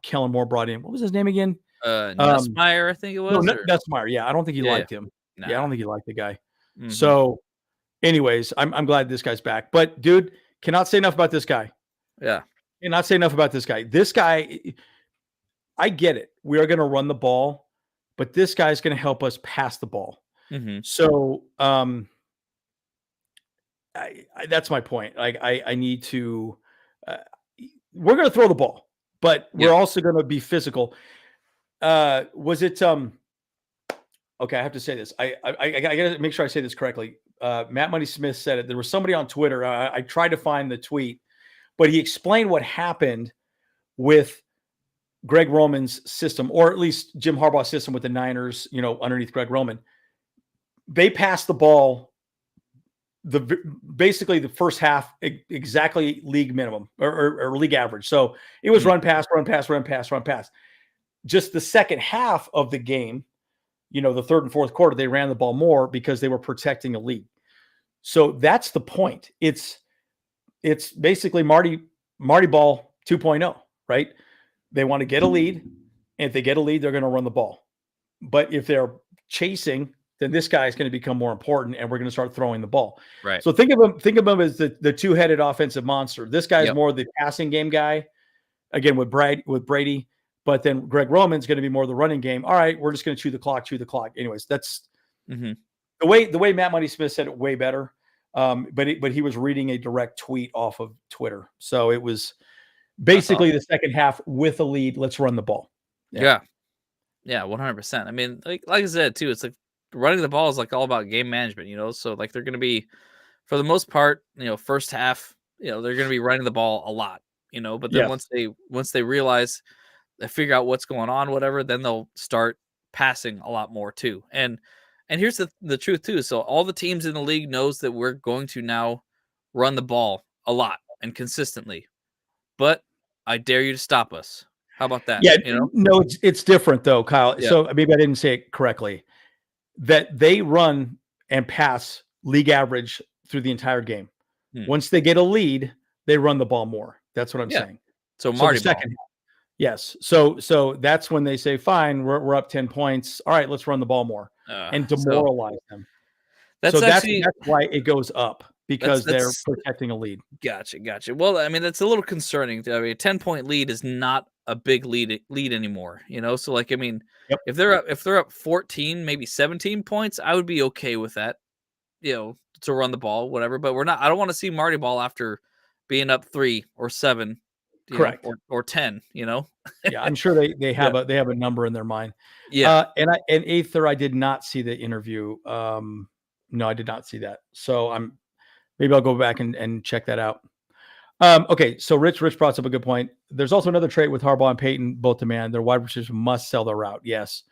Kellen Moore brought in. What was his name again? Nussmeier, I think it was. No, Nussmeier. Yeah. I don't think he liked him. Nah. Yeah. I don't think he liked the guy. Mm-hmm. So anyways, I'm glad this guy's back. But dude, cannot say enough about this guy. Yeah. Cannot say enough about this guy. This guy, I get it. We are going to run the ball, but this guy's going to help us pass the ball. Mm-hmm. So that's my point. Like I need to. We're going to throw the ball, but we're also going to be physical. Was it? Okay, I have to say this. I got to make sure I say this correctly. Matt Money Smith said it. There was somebody on Twitter. I tried to find the tweet, but he explained what happened with Greg Roman's system, or at least Jim Harbaugh's system with the Niners, underneath Greg Roman. They passed the ball basically the first half exactly league minimum or league average. So it was run pass. Just the second half of the game, the third and fourth quarter, they ran the ball more because they were protecting a lead. So that's the point. It's basically Marty Ball 2.0, right? They want to get a lead, and if they get a lead, they're going to run the ball. But if they're chasing, then this guy is going to become more important, and we're going to start throwing the ball. Right. So think of him as the two-headed offensive monster. This guy is more the passing game guy, again with Brady. But then Greg Roman's going to be more the running game. All right, we're just going to chew the clock. Anyways, that's the way Matt Money Smith said it way better. But he was reading a direct tweet off of Twitter, so it was basically the second half with a lead. Let's run the ball. Yeah, 100%. I mean, like I said too, it's like running the ball is like all about game management, So like they're going to be, for the most part, first half, they're going to be running the ball a lot, But then once they realize, they figure out what's going on, whatever, then they'll start passing a lot more too. And here's the truth too. So all the teams in the league knows that we're going to now run the ball a lot and consistently. But I dare you to stop us. How about that? Yeah, You know? no, it's different though, Kyle. Yeah. So maybe I didn't say it correctly. That they run and pass league average through the entire game. Once they get a lead, they run the ball more. That's what I'm saying. So Marty ball. Yes. So that's when they say, fine, we're up 10 points. All right, let's run the ball more and demoralize them. That's why it goes up, because they're protecting a lead. Gotcha. Well, I mean, that's a little concerning. I mean, a 10-point lead is not a big lead anymore, you know? So like, I mean, if they're up 14, maybe 17 points, I would be okay with that, you know, to run the ball, whatever. But I don't want to see Marty ball after being up 3 or 7. Correct. Or 10, you know? Yeah, I'm sure they have a number in their mind. Yeah. And Aether, I did not see the interview. No, I did not see that. So maybe I'll go back and check that out. Okay, so Rich brought up a good point. There's also another trait with Harbaugh and Peyton, both demand their wide receivers must sell their route. Yes.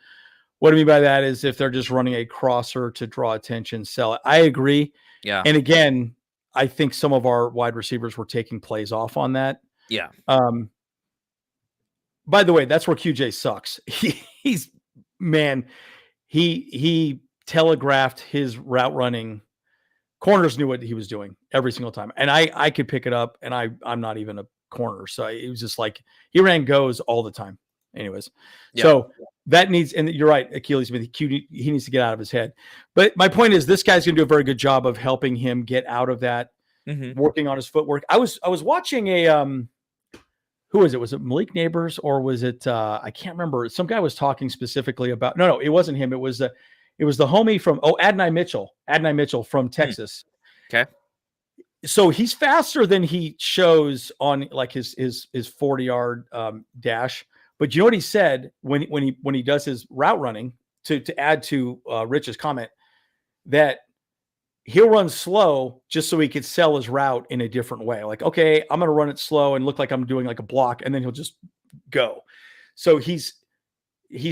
What I mean by that is if they're just running a crosser to draw attention, sell it. I agree. Yeah. And again, I think some of our wide receivers were taking plays off on that. Yeah. By the way, that's where QJ sucks. He telegraphed his route running. Corners knew what he was doing every single time. And I could pick it up, and I'm not even a corner. So it was just like he ran goes all the time. Anyways. Yeah. So that needs, and you're right, Achilles Smith, he needs to get out of his head. But my point is this guy's gonna do a very good job of helping him get out of that, working on his footwork. I was watching a who was it? Was it Malik Neighbors or was it I can't remember. Some guy was talking specifically about no, it wasn't him. It was the homie from Adonai Mitchell from Texas. Okay. So he's faster than he shows on like his 40-yard dash. But you know what he said when he does his route running, to add to Rich's comment, that he'll run slow just so he could sell his route in a different way. Like, okay, I'm going to run it slow and look like I'm doing like a block, and then he'll just go. So he's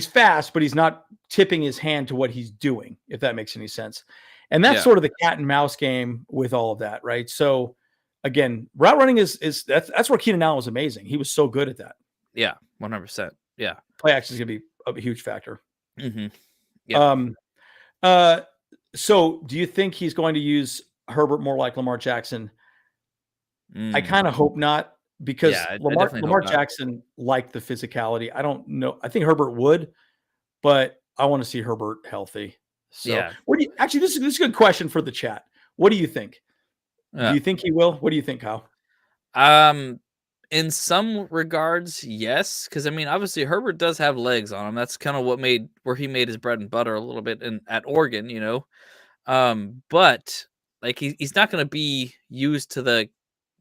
fast, but he's not tipping his hand to what he's doing, if that makes any sense. And that's sort of the cat and mouse game with all of that, right? So again, route running is that's where Keenan Allen was amazing. He was so good at that. Yeah, 100%. Yeah. Play action is going to be a huge factor. Mm-hmm. Yeah. So do you think he's going to use Herbert more like Lamar Jackson? I kind of hope not, because Lamar Jackson liked the physicality. I don't know. I think Herbert would, but I want to see Herbert healthy. So this is a good question for the chat. What do you think? Do you think he will? What do you think, Kyle? In some regards, yes, because I mean, obviously Herbert does have legs on him. That's kind of where he made his bread and butter a little bit at Oregon, you know. But like he's not going to be used to the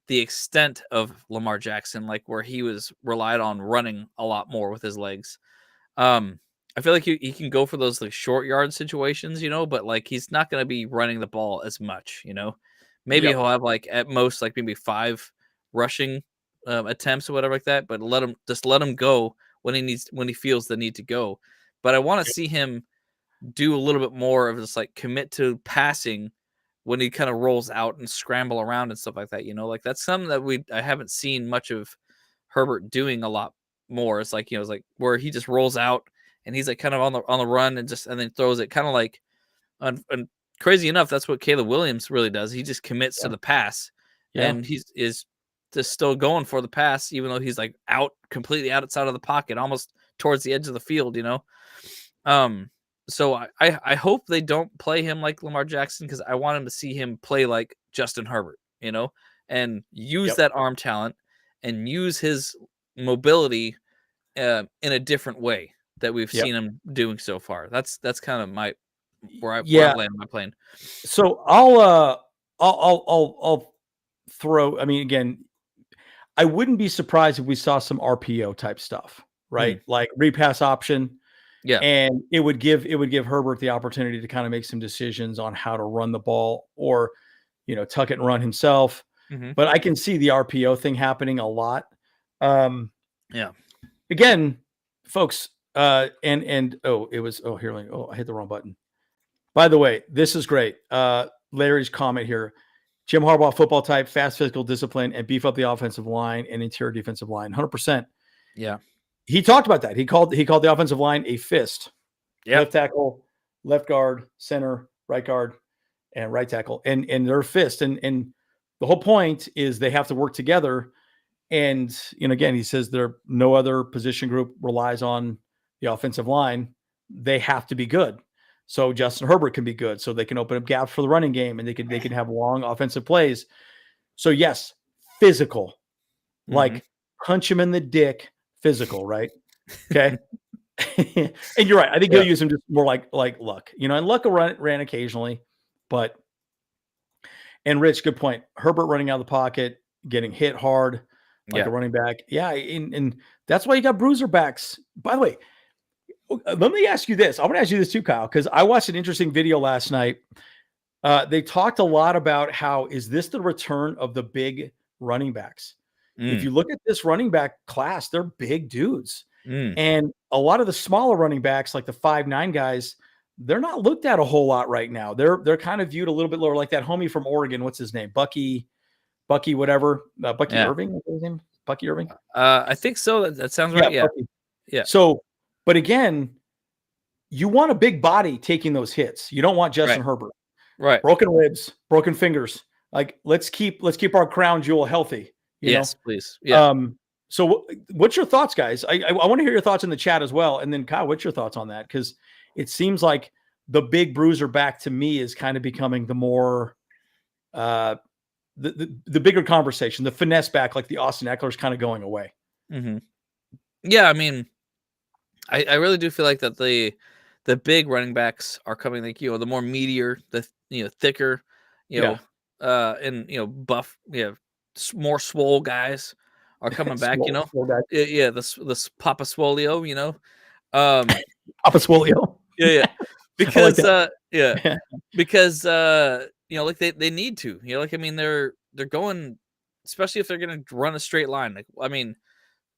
extent of Lamar Jackson, like where he was relied on running a lot more with his legs. I feel like he can go for those like short yard situations, you know, but like he's not going to be running the ball as much, you know. Maybe he'll have like at most like maybe 5 rushing attempts or whatever like that, but let him go when he feels the need to go. But I want to see him do a little bit more of this, like commit to passing when he kind of rolls out and scramble around and stuff like that, you know, like that's something that I haven't seen much of Herbert doing a lot more. It's like, you know, it's like where he just rolls out and he's like kind of on the run and then throws it kind of like, and crazy enough, that's what Caleb Williams really does. He just commits to the pass and is just still going for the pass, even though he's like completely outside of the pocket, almost towards the edge of the field, you know? So I hope they don't play him like Lamar Jackson, because I want him to see him play like Justin Herbert, you know, and use that arm talent and use his mobility in a different way that we've seen him doing so far. That's kind of where I land my plane. So I'll throw. I mean, again, I wouldn't be surprised if we saw some RPO type stuff, right? Like repass option. Yeah. And it would give Herbert the opportunity to kind of make some decisions on how to run the ball, or, you know, tuck it and run himself. But I can see the RPO thing happening a lot. Again, folks, I hit the wrong button. By the way, this is great. Larry's comment here. Jim Harbaugh, football type, fast physical discipline, and beef up the offensive line and interior defensive line. 100%. Yeah. He talked about that. He called the offensive line a fist. Yep. Left tackle, left guard, center, right guard, and right tackle. And they're a fist. And the whole point is they have to work together. And again, he says no other position group relies on the offensive line. They have to be good. So Justin Herbert can be good, so they can open up gaps for the running game, and they can have long offensive plays. So yes, physical, like punch him in the dick, physical, right? Okay. And you're right. I think he'll use him just more like Luck, and Luck will ran occasionally, but. And Rich, good point. Herbert running out of the pocket, getting hit hard, like a running back. Yeah, and that's why you got bruiser backs. By the way, let me ask you this. I want to ask you this too, Kyle, because I watched an interesting video last night. They talked a lot about how is this the return of the big running backs? If you look at this running back class, they're big dudes. And a lot of the smaller running backs, like the 5'9" guys, they're not looked at a whole lot right now. They're kind of viewed a little bit lower, like that homie from Oregon. What's his name? Bucky, whatever. Bucky Irving. What's his name? Bucky Irving. I think so. That sounds right. Yeah. Yeah. So, but again, you want a big body taking those hits. You don't want Justin Herbert. Right. Broken ribs, broken fingers. Like let's keep our crown jewel healthy. You know? Please. Yeah. So what's your thoughts, guys? I want to hear your thoughts in the chat as well. And then Kyle, what's your thoughts on that? Because it seems like the big bruiser back to me is kind of becoming the more the bigger conversation, the finesse back, like the Austin Eckler is kind of going away. Yeah, I mean, I really do feel like that the big running backs are coming, like, the more meatier, the thicker, and buff, more swole guys are coming back. This Papa Swolio, Papa Swolio. Because because like they need to, I mean, they're going, especially if they're going to run a straight line. Like, I mean,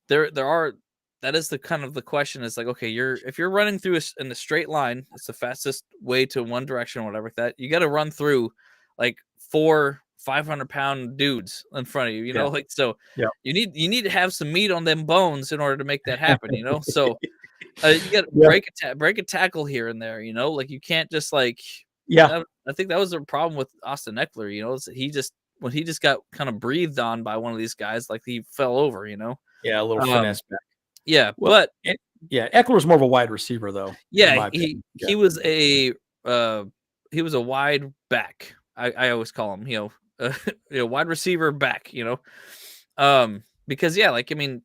that is the kind of the question is like, okay, if you're running through in a straight line, it's the fastest way to one direction or whatever like that. You got to run through like 4 500-pound dudes in front of you, like, so you need to have some meat on them bones in order to make that happen, so you got to break a tackle here and there, like you can't just like, I think that was the problem with Austin Eckler, when he just got kind of breathed on by one of these guys, like he fell over, a little finesse back. Yeah, well, but Eckler was more of a wide receiver though. Yeah, he was a wide back. I always call him, wide receiver back, because like, I mean,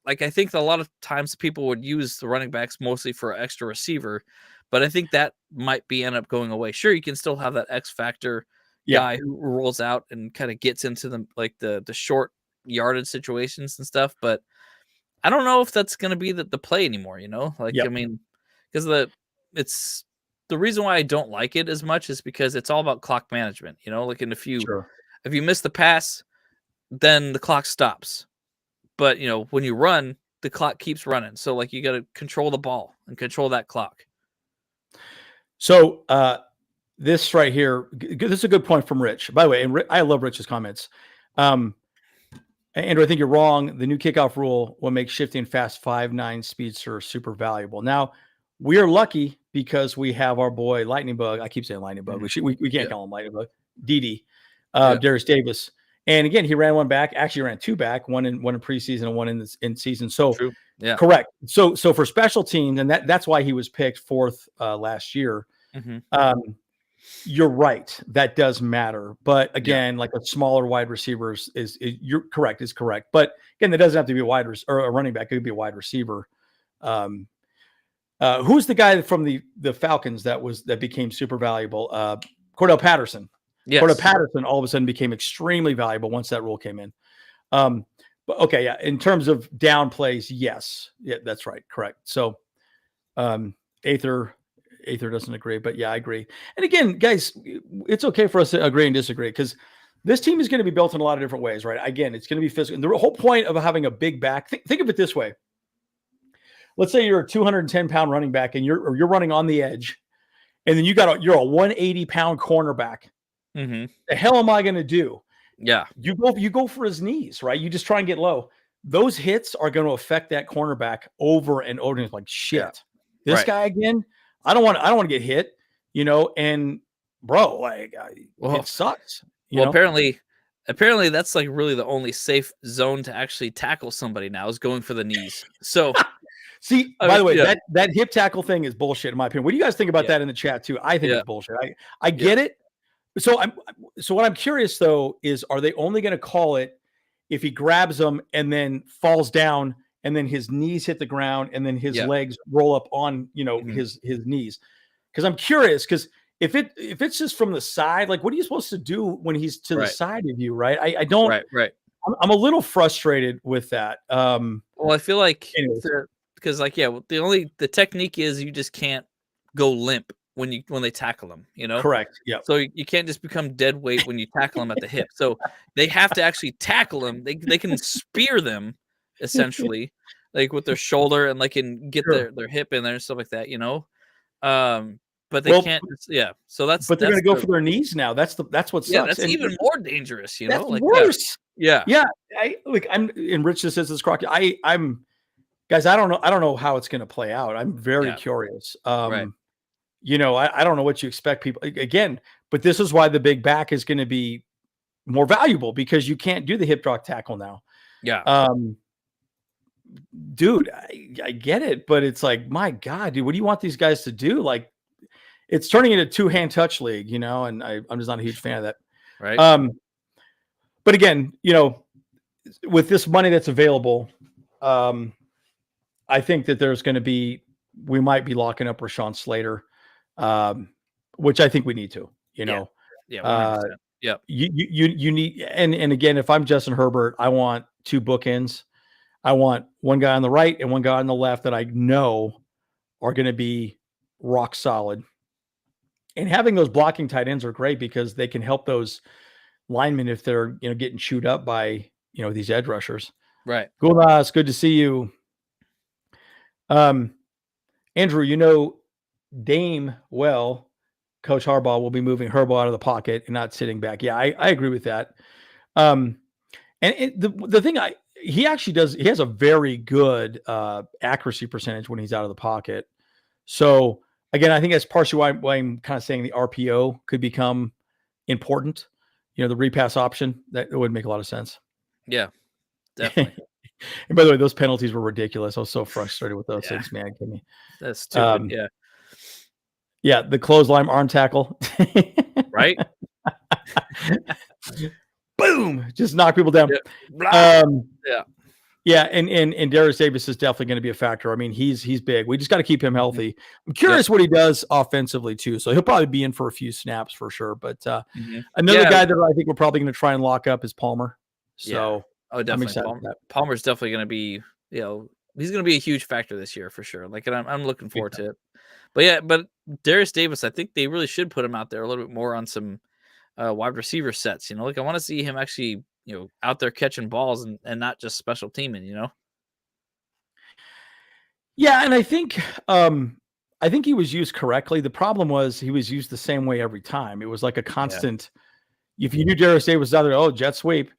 like, I think a lot of times people would use the running backs mostly for an extra receiver, but I think that might end up going away. Sure, you can still have that X factor guy who rolls out and kind of gets into the short yardage situations and stuff, but I don't know if that's going to be the play anymore, like, I mean, because it's the reason why I don't like it as much is because it's all about clock management, like, and if you miss the pass, then the clock stops. But, when you run, the clock keeps running. So, like, you got to control the ball and control that clock. So, this right here, this is a good point from Rich. By the way, and I love Rich's comments. Andrew, I think you're wrong. The new kickoff rule will make shifting fast 5'9" speedster super valuable. Now, we are lucky because we have our boy Lightning Bug. I keep saying Lightning Bug. We can't call him Lightning Bug. Didi, Darius Davis. And again, he ran one back. Actually, ran two back. One in preseason and one in season. So correct. So for special teams, and that's why he was picked fourth last year. You're right. That does matter. But again, like a smaller wide receivers is you're correct. Is correct. But again, that doesn't have to be or a running back. It could be a wide receiver. Who's the guy from the Falcons that became super valuable? Cordell Patterson. Yes. Cordell Patterson all of a sudden became extremely valuable once that rule came in. But okay, in terms of down plays, yes, that's right, correct. So, Aether doesn't agree, but I agree. And again, guys, it's okay for us to agree and disagree because this team is going to be built in a lot of different ways, right? Again, it's going to be physical. And the whole point of having a big back, think of it this way. let's say you're a 210-pound running back and you're running on the edge, and then you're a 180-pound cornerback. Mm-hmm. The hell am I going to do? Yeah. You go for his knees, right? You just try and get low. Those hits are going to affect that cornerback over and over. And it's like, shit, this guy again. I don't want to get hit, and bro, like, it sucks. Well, apparently that's like really the only safe zone to actually tackle somebody now is going for the knees. So see, by the way, that hip tackle thing is bullshit in my opinion. What do you guys think about that in the chat too? I think it's bullshit. I get it. So what I'm curious though is, are they only going to call it if he grabs them and then falls down and then his knees hit the ground and then his legs roll up on, his knees? Because I'm curious, because if it's just from the side, like, what are you supposed to do when he's to the side of you, right? I don't. Right. I'm a little frustrated with that. Well, I feel like because the technique is you just can't go limp when they tackle them, Correct. Yeah. So you can't just become dead weight when you tackle them at the hip. So they have to actually tackle them. They can spear them essentially, like with their shoulder, and they can get their hip in there and stuff like that, but they can't. Yeah. So but they're going to go for their knees now. That's what sucks. Yeah, that's even more dangerous. That's like worse. Yeah. Yeah. I'm enriched. This says this croc. I'm guys. I don't know how it's going to play out. I'm very curious. Right. I don't know what you expect people again, but this is why the big back is going to be more valuable, because you can't do the hip drop tackle now. Yeah. Dude, I get it, but it's like, my God, dude, what do you want these guys to do? Like, it's turning into a 2-hand touch league, and I'm just not a huge fan of that. Right. But again, with this money that's available, I think that we might be locking up Rashawn Slater, which I think we need to, Yeah. 100%. Yeah. You need, and again, if I'm Justin Herbert, I want 2 bookends. I want one guy on the right and one guy on the left that I know are going to be rock solid. And having those blocking tight ends are great because they can help those linemen if they're, getting chewed up by, these edge rushers. Right. Gulas, good to see you. Andrew, Dame, Coach Harbaugh will be moving Harbaugh out of the pocket and not sitting back. Yeah, I agree with that. And the thing he actually does, he has a very good accuracy percentage when he's out of the pocket. So again, I think that's partially why I'm kind of saying the RPO could become important. The repass option, that would make a lot of sense. Yeah, definitely. And by the way, those penalties were ridiculous. I was so frustrated with those things, man. That's stupid. Yeah, the clothesline arm tackle. Right? Boom! Just knock people down. Yeah, and Darius Davis is definitely going to be a factor. I mean, he's big. We just got to keep him healthy. I'm curious what he does offensively too. So he'll probably be in for a few snaps for sure. But another guy that I think we're probably going to try and lock up is Palmer. So definitely. Palmer's definitely going to be, he's going to be a huge factor this year for sure. Like, and I'm looking forward to it. But Darius Davis, I think they really should put him out there a little bit more on some wide receiver sets. Like, I want to see him actually, out there catching balls and not just special teaming. Yeah, and I think he was used correctly. The problem was he was used the same way every time. It was like a constant. If you knew Darius Davis was out there, jet sweep.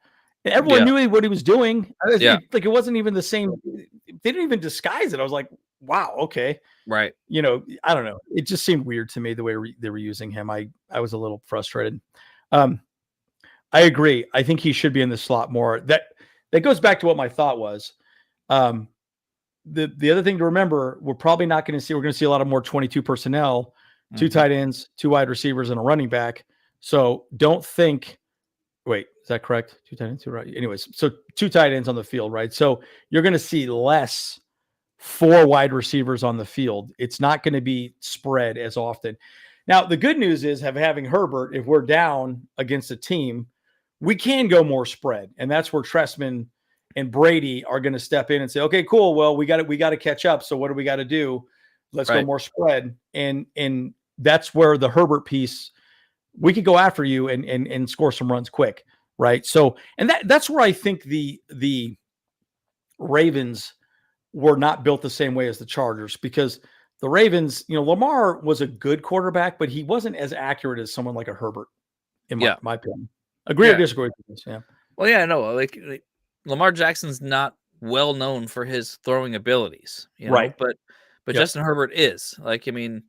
And everyone knew what he was doing. Like, it wasn't even the same. They didn't even disguise it. I was like, wow, okay. Right. I don't know. It just seemed weird to me the way they were using him. I was a little frustrated. I agree. I think he should be in the slot more. That goes back to what my thought was. The other thing to remember, we're probably not going to see. We're going to see a lot of more 22 personnel, 2 tight ends, 2 wide receivers, and a running back. So don't think. Wait, is that correct? 2 tight ends, 2 right. Anyways, so 2 tight ends on the field, right? So you're going to see less 4 wide receivers on the field. It's not going to be spread as often. Now, the good news is having Herbert, if we're down against a team, we can go more spread. And that's where Trestman and Brady are going to step in and say, okay, cool. Well, we got to catch up. So what do we got to do? Let's go more spread. And that's where the Herbert piece, we could go after you and score some runs quick. Right. So, and that's where I think the Ravens were not built the same way as the Chargers, because the Ravens, Lamar was a good quarterback, but he wasn't as accurate as someone like a Herbert, in my opinion. Agree or disagree with this? Yeah. Well, yeah, no, like Lamar Jackson's not well known for his throwing abilities, Right. but Justin Herbert is. Like, I mean,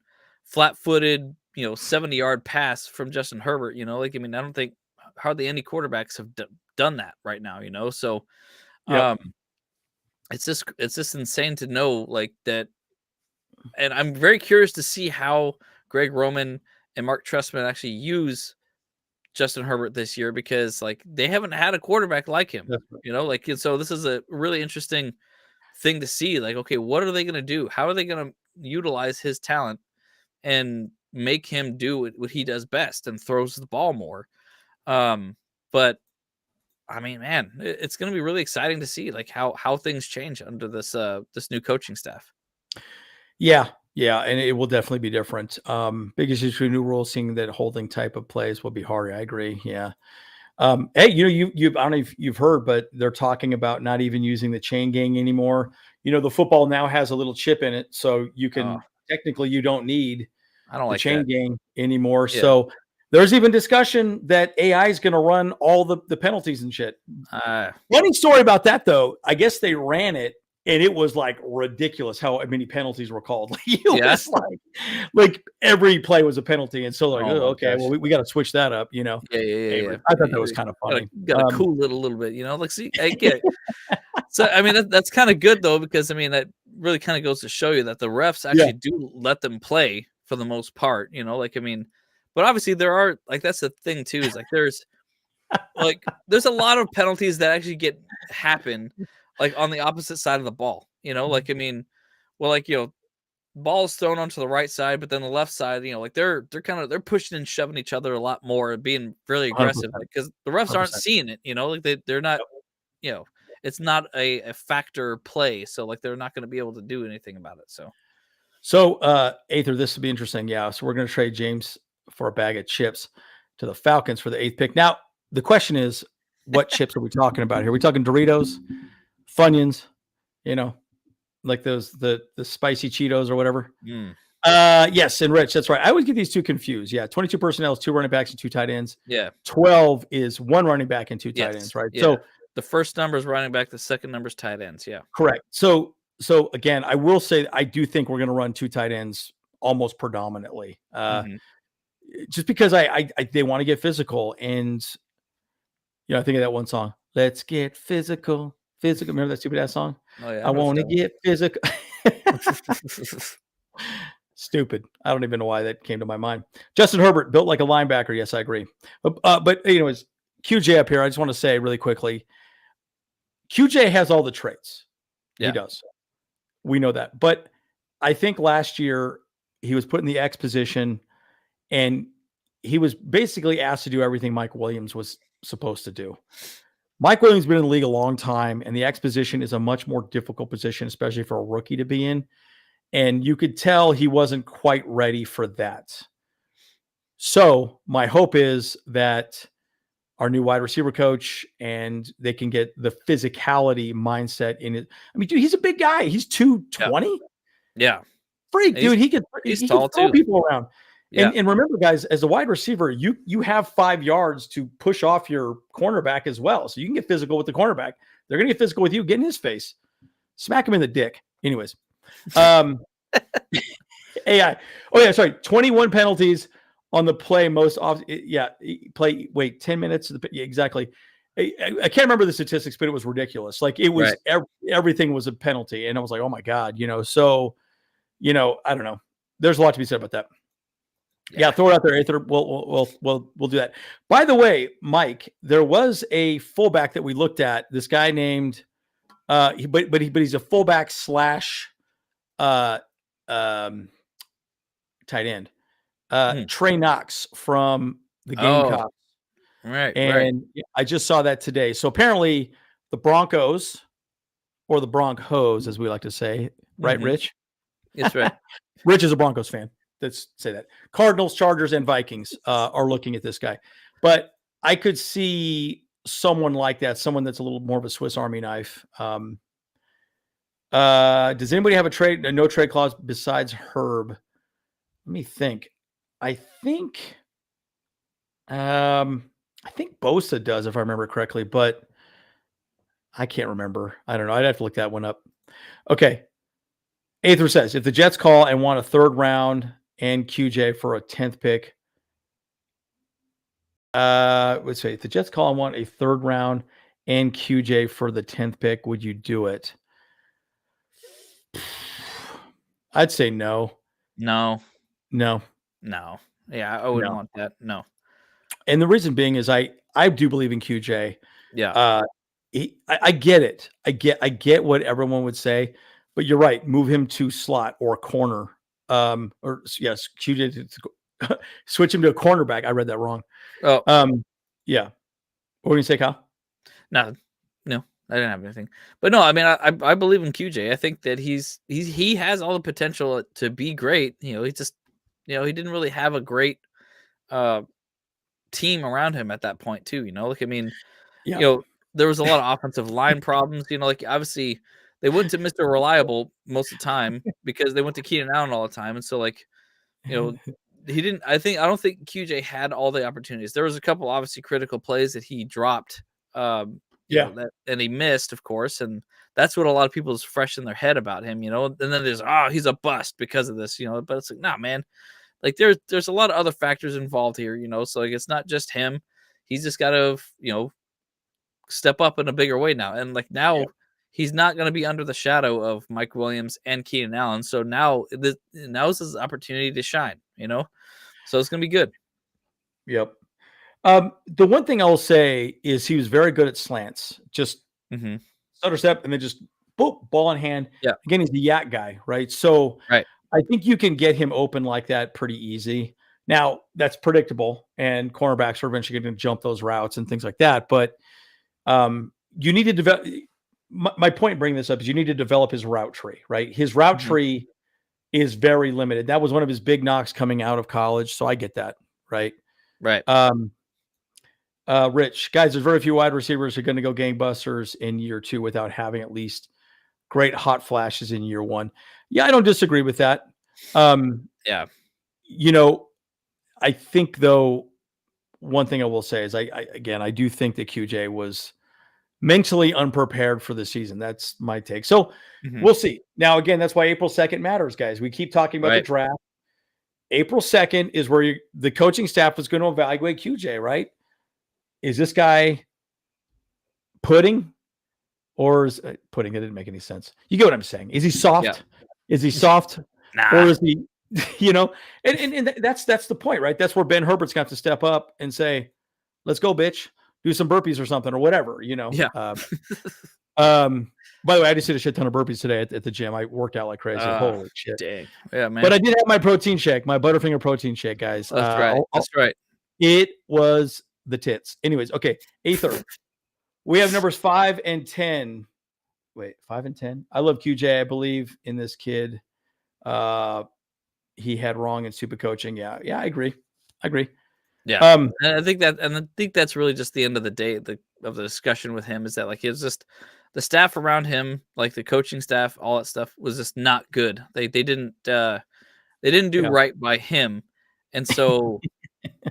flat-footed, 70-yard pass from Justin Herbert, I don't think hardly any quarterbacks have done that right now, So it's just insane to know, like, that. And I'm very curious to see how Greg Roman and Mark Trestman actually use Justin Herbert this year, because like they haven't had a quarterback like him, like, and so this is a really interesting thing to see. Like, okay, what are they going to do? How are they going to utilize his talent and make him do what he does best and throws the ball more? But I mean, man, it's going to be really exciting to see like how things change under this new coaching staff. Yeah, and it will definitely be different. Biggest issue, new rules, seeing that holding type of plays will be hard. I agree. Yeah. Hey, you I don't know if you've heard, but they're talking about not even using the chain gang anymore. The football now has a little chip in it, so you can technically you don't need the chain gang anymore. Yeah. So there's even discussion that AI is going to run all the penalties and shit. Funny story about that though. I guess they ran it, and it was like ridiculous how many penalties were called. It was like every play was a penalty. And so like, okay, well, we got to switch that up, Yeah. I thought that was kind of funny. Got a cool little bit, like, see, I get it. So, I mean, that's kind of good though, because I mean, that really kind of goes to show you that the refs actually do let them play for the most part, like, I mean, but obviously there are, like, that's the thing too, is like, there's a lot of penalties that actually happen like on the opposite side of the ball, like, I mean, well, like, balls thrown onto the right side, but then the left side, like they're pushing and shoving each other a lot more, being really aggressive, because the refs 100%. Aren't seeing it, like they're not, it's not a factor play. So like, they're not going to be able to do anything about it. So Aether, this will be interesting. Yeah. So we're going to trade James for a bag of chips to the Falcons for the 8th pick. Now, the question is, what chips are we talking about here? Are we talking Doritos, Funyuns, like those, the spicy Cheetos or whatever? Yes. And Rich, that's right. I always get these two confused. Yeah. 22 personnel is 2 running backs and 2 tight ends. Yeah. 12 is 1 running back and 2 tight ends, right? Yeah. So the first number is running back. The second number is tight ends. Yeah. Correct. So again, I will say, I do think we're going to run 2 tight ends almost predominantly, just because they want to get physical. And, I think of that one song, "Let's Get Physical." Remember that stupid ass song? Oh yeah. I want to get physical. Stupid. I don't even know why that came to my mind. Justin Herbert, built like a linebacker. Yes, I agree. But anyways, QJ up here, I just want to say really quickly, QJ has all the traits. Yeah. He does. We know that. But I think last year he was put in the X position, and he was basically asked to do everything Mike Williams was supposed to do. Mike Williams has been in the league a long time, and the X position is a much more difficult position, especially for a rookie to be in. And you could tell he wasn't quite ready for that. So my hope is that our new wide receiver coach, and they can get the physicality mindset in it. I mean, dude, he's a big guy. He's 220. Yeah. Freak, dude. He's tall too. People around. Yeah. And remember, guys, as a wide receiver, you have 5 yards to push off your cornerback as well. So you can get physical with the cornerback. They're going to get physical with you. Get in his face. Smack him in the dick. Anyways. AI. Oh, yeah, sorry. 21 penalties on the play most often. Yeah, play. Wait, 10 minutes. Yeah, exactly. I can't remember the statistics, but it was ridiculous. Like, it was everything was a penalty. And I was like, oh, my God. So, I don't know. There's a lot to be said about that. Yeah, throw it out there, Aether. We'll do that. By the way, Mike, there was a fullback that we looked at. This guy named, but he's a fullback / tight end. Trey Knox from the Gamecocks. Right. And I just saw that today. So apparently the Broncos, or the Broncos, as we like to say, right, Rich? That's right. Rich is a Broncos fan. Let's say that. Cardinals, Chargers, and Vikings are looking at this guy. But I could see someone like that, someone that's a little more of a Swiss Army knife. Does anybody have a no trade clause besides Herb? Let me think. I think Bosa does, if I remember correctly, but I can't remember. I don't know. I'd have to look that one up. Okay. Aether says, if the Jets call and want a 3rd round and QJ for a 10th pick, let's say if the Jets call and want a 3rd round and QJ for the 10th pick, would you do it? I'd say no. No. No. Yeah, I wouldn't want that. No. And the reason being is I do believe in QJ. Yeah. I get it. I get what everyone would say, but you're right. Move him to slot or corner. QJ switch him to a cornerback. I read that wrong. Oh. Yeah. What were you say, Kyle? No, I didn't have anything. But no, I mean, I believe in QJ. I think that he has all the potential to be great. He just, he didn't really have a great team around him at that point too. I mean, there was a lot of offensive line problems. Obviously they went to Mr. Reliable most of the time because they went to Keenan Allen all the time, and so he didn't. I don't think QJ had all the opportunities. There was a couple obviously critical plays that he dropped. And he missed, of course, and that's what a lot of people is fresh in their head about him. And then there's he's a bust because of this. But it's like, nah, man. There's a lot of other factors involved here. So it's not just him. He's just got to step up in a bigger way now. And now he's not going to be under the shadow of Mike Williams and Keenan Allen. So now is his opportunity to shine. So it's going to be good. Yep. The one thing I will say is he was very good at slants. Just stutter step and then just boop, ball in hand. Yeah. Again, he's the yak guy, right? So right. I think you can get him open like that pretty easy. Now, that's predictable, and cornerbacks are eventually going to jump those routes and things like that. But you need to develop. My point in bringing this up is you need to develop his route tree, right? His route tree is very limited. That was one of his big knocks coming out of college, so I get that, right? Right. Rich, guys, there's very few wide receivers who are going to go gangbusters in year 2 without having at least great hot flashes in year 1. Yeah, I don't disagree with that. Yeah. I think, though, one thing I will say is I do think that QJ was mentally unprepared for the season. That's my take. So we'll see. Now, again, that's why April 2nd matters, guys. We keep talking about the draft. April 2nd is where the coaching staff is going to evaluate QJ, right? Is this guy pudding? Or is pudding? That didn't make any sense. You get what I'm saying? Is he soft? Yeah. Is he soft? Nah. Or is he, and that's the point, right? That's where Ben Herbert's going to have to step up and say, let's go, bitch. Do some burpees or something or whatever, Yeah. By the way, I just did a shit ton of burpees today at the gym. I worked out like crazy. Holy shit. Dang. Yeah, man. But I did have my protein shake, my Butterfinger protein shake, guys. That's right. That's right. It was the tits. Anyways, okay. Aether. We have numbers 5 and 10. Wait, 5 and 10. I love QJ. I believe in this kid. He had wrong in stupid coaching. Yeah, I agree. Yeah. And I think that's really just the end of the day of the discussion with him, is that it's just the staff around him, the coaching staff, all that stuff was just not good. They didn't do right by him. And so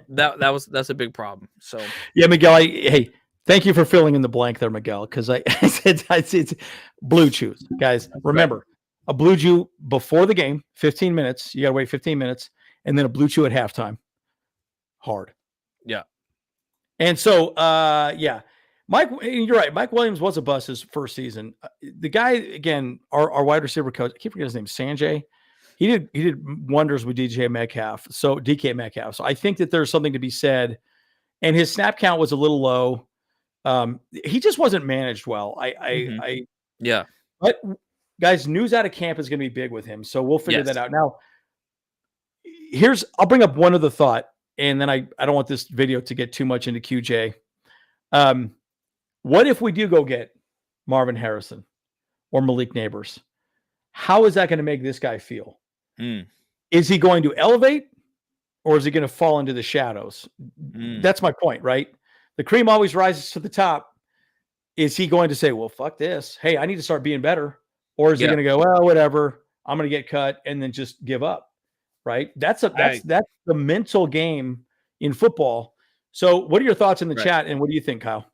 that's a big problem. So yeah, Miguel, hey, thank you for filling in the blank there, Miguel, because I said it's blue chews. Guys, remember, a blue chew before the game, 15 minutes. You got to wait 15 minutes, and then a blue chew at halftime. Hard. Yeah. And so, Mike, you're right. Mike Williams was a bust his first season. The guy, again, our wide receiver coach, I keep forgetting his name, Sanjay. He did wonders with DK Metcalf. So I think that there's something to be said. And his snap count was a little low. He just wasn't managed well. Yeah. But guys, news out of camp is going to be big with him. So we'll figure that out. Now, I'll bring up one other thought, and then I don't want this video to get too much into QJ. What if we do go get Marvin Harrison or Malik Neighbors? How is that going to make this guy feel? Is he going to elevate, or is he going to fall into the shadows? That's my point, right? The cream always rises to the top. Is he going to say, well, fuck this. Hey, I need to start being better? Or is he going to go, well, whatever, I'm going to get cut and then just give up? Right. That's the mental game in football. So what are your thoughts in the chat? And what do you think, Kyle?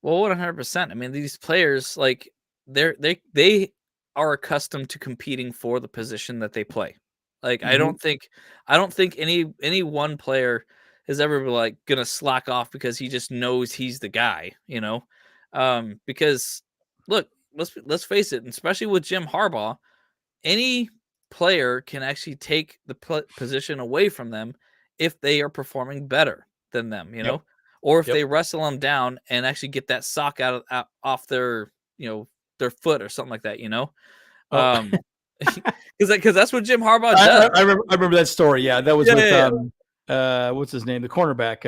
Well, 100%. I mean, these players, like they are accustomed to competing for the position that they play. Like, I don't think any one player is ever like going to slack off because he just knows he's the guy, you know? Because look, let's face it, and especially with Jim Harbaugh, any player can actually take the position away from them if they are performing better than them, you know, or if they wrestle them down and actually get that sock out off their, you know, their foot or something like that, you know, because that's what Jim Harbaugh does. I remember that story. Yeah, that was with what's his name, the cornerback.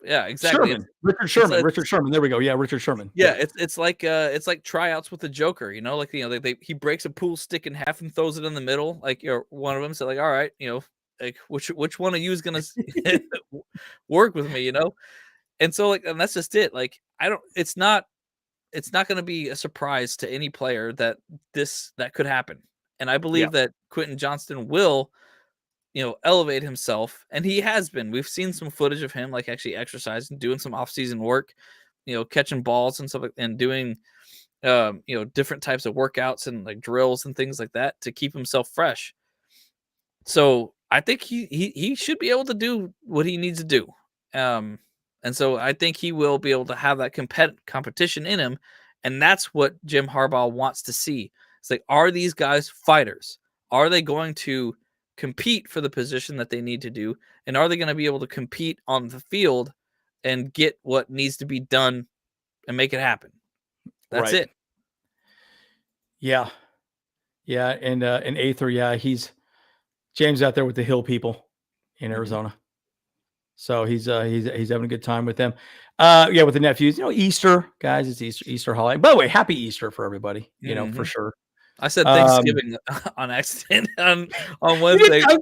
Yeah, exactly. Richard Sherman. There we go. Yeah, Richard Sherman. Yeah, it's like tryouts with the Joker, you know, like, you know, he breaks a pool stick in half and throws it in the middle, like, you're one of them. So like, all right, you know, like which one of you is gonna work with me, you know? And so like, and that's just it. Like, it's not gonna be a surprise to any player that could happen. And I believe that Quentin Johnston will, you know, elevate himself, and he has been. We've seen some footage of him like actually exercising, doing some off-season work, you know, catching balls and stuff, and doing, you know, different types of workouts and like drills and things like that to keep himself fresh. So I think he should be able to do what he needs to do, and so I think he will be able to have that competition in him, and that's what Jim Harbaugh wants to see. It's like, are these guys fighters? Are they going to compete for the position that they need to do, and are they going to be able to compete on the field and get what needs to be done and make it happen? That's it. Yeah, and Aether, he's James out there with the Hill people in Arizona, so he's having a good time with them. With the nephews, you know, Easter, guys, it's Easter holiday. By the way, happy Easter for everybody, you know, for sure. I said Thanksgiving on accident on Wednesday. I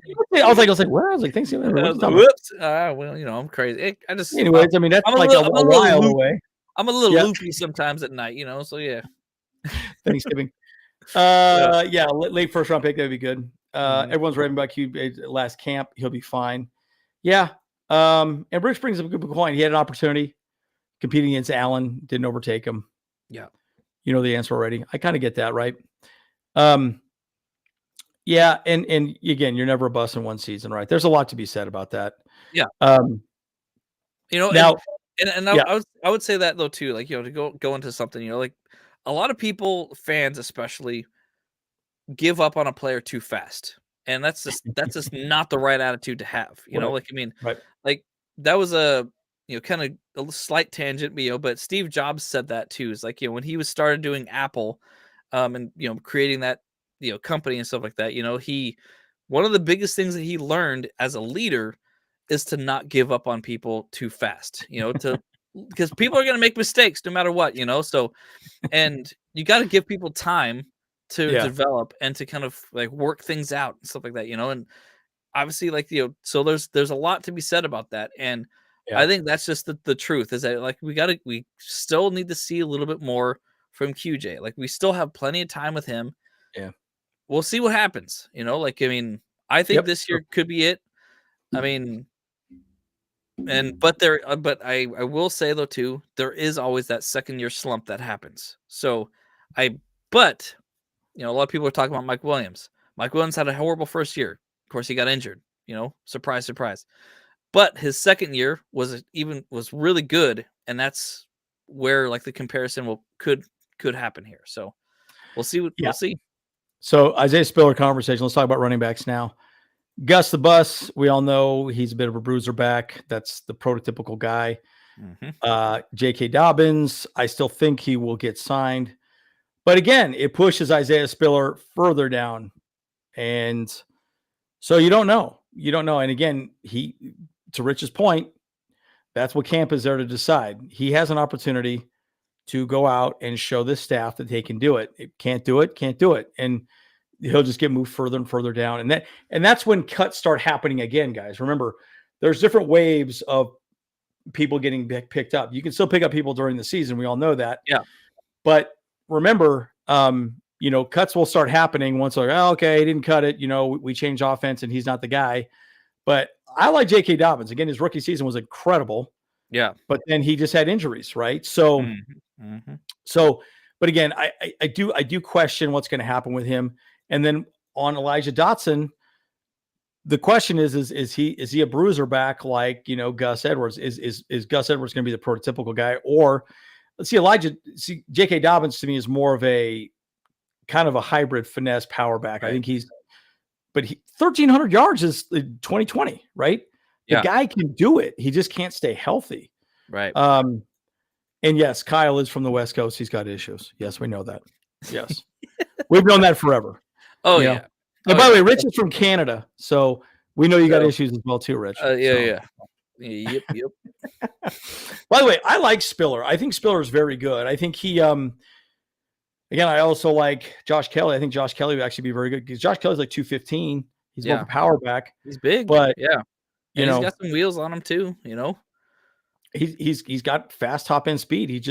was like, what? I was like, Thanksgiving. Whoops. Well, you know, I'm crazy. Anyways, I mean, that's a while away. I'm a little loopy sometimes at night, you know. So yeah. Thanksgiving. Late first round pick, that'd be good. Everyone's raving about Q last camp. He'll be fine. Yeah. And Rich brings up a good point. He had an opportunity competing against Allen, didn't overtake him. Yeah. You know the answer already. I kind of get that, right? And again, you're never a bust in one season, right? There's a lot to be said about that. Yeah. You know, now, I would say that though too, like, you know, to go into something, you know, like a lot of people, fans especially, give up on a player too fast, and that's just not the right attitude to have. You know, like, I mean, like that was a, you know, kind of a slight tangent, you know, but Steve Jobs said that too. Is like, you know, when he started doing Apple, and, you know, creating that, you know, company and stuff like that, you know, one of the biggest things that he learned as a leader is to not give up on people too fast, you know, because people are going to make mistakes no matter what, you know, so, and you got to give people time to develop and to kind of like work things out and stuff like that, you know, and obviously, like, you know, so there's a lot to be said about that. And I think that's just the truth, is that like, we still need to see a little bit more from QJ. Like, we still have plenty of time with him. Yeah. We'll see what happens, you know, like, I mean, I think this year could be it. I mean, but I will say though too, there is always that second year slump that happens. So but you know, a lot of people are talking about Mike Williams. Mike Williams had a horrible first year. Of course, he got injured, you know, surprise, surprise. But his second year was really good. And that's where like the comparison could happen here. So we'll see. We'll see. So Isaiah Spiller conversation. Let's talk about running backs now. Gus the Bus, we all know he's a bit of a bruiser back. That's the prototypical guy. J.K. Dobbins, I still think he will get signed. But again, it pushes Isaiah Spiller further down. And so you don't know. And again, to Rich's point, that's what camp is there to decide. He has an opportunity to go out and show this staff that they can do it. Can't do it. And he'll just get moved further and further down. And that's when cuts start happening again, guys. Remember, there's different waves of people getting picked up. You can still pick up people during the season. We all know that. Yeah. But remember, cuts will start happening once like, oh, okay, he didn't cut it. We changed offense and he's not the guy. But I like J.K. Dobbins. Again, his rookie season was incredible. Yeah. But then he just had injuries, right? So, but again, I do question what's going to happen with him. And then on Elijah Dotson, the question is he a bruiser back like Gus Edwards? Is Gus Edwards going to be the prototypical guy? Or let's see, J.K. Dobbins to me is more of a kind of a hybrid finesse power back. Right. I think 1,300 yards is 2020, right? The guy can do it. He just can't stay healthy. Right. And yes, Kyle is from the West Coast. He's got issues. Yes, we know that. Yes. We've known that forever. Oh, yeah. And by the way, Rich is from Canada, so we know you got issues as well too, Rich. Yep. By the way, I like Spiller. I think Spiller is very good. I think he, again, I also like Josh Kelly. I think Josh Kelly would actually be very good because Josh Kelly's like 215. He's more of a power back. He's big, but he's got some wheels on him too. He's got fast top end speed.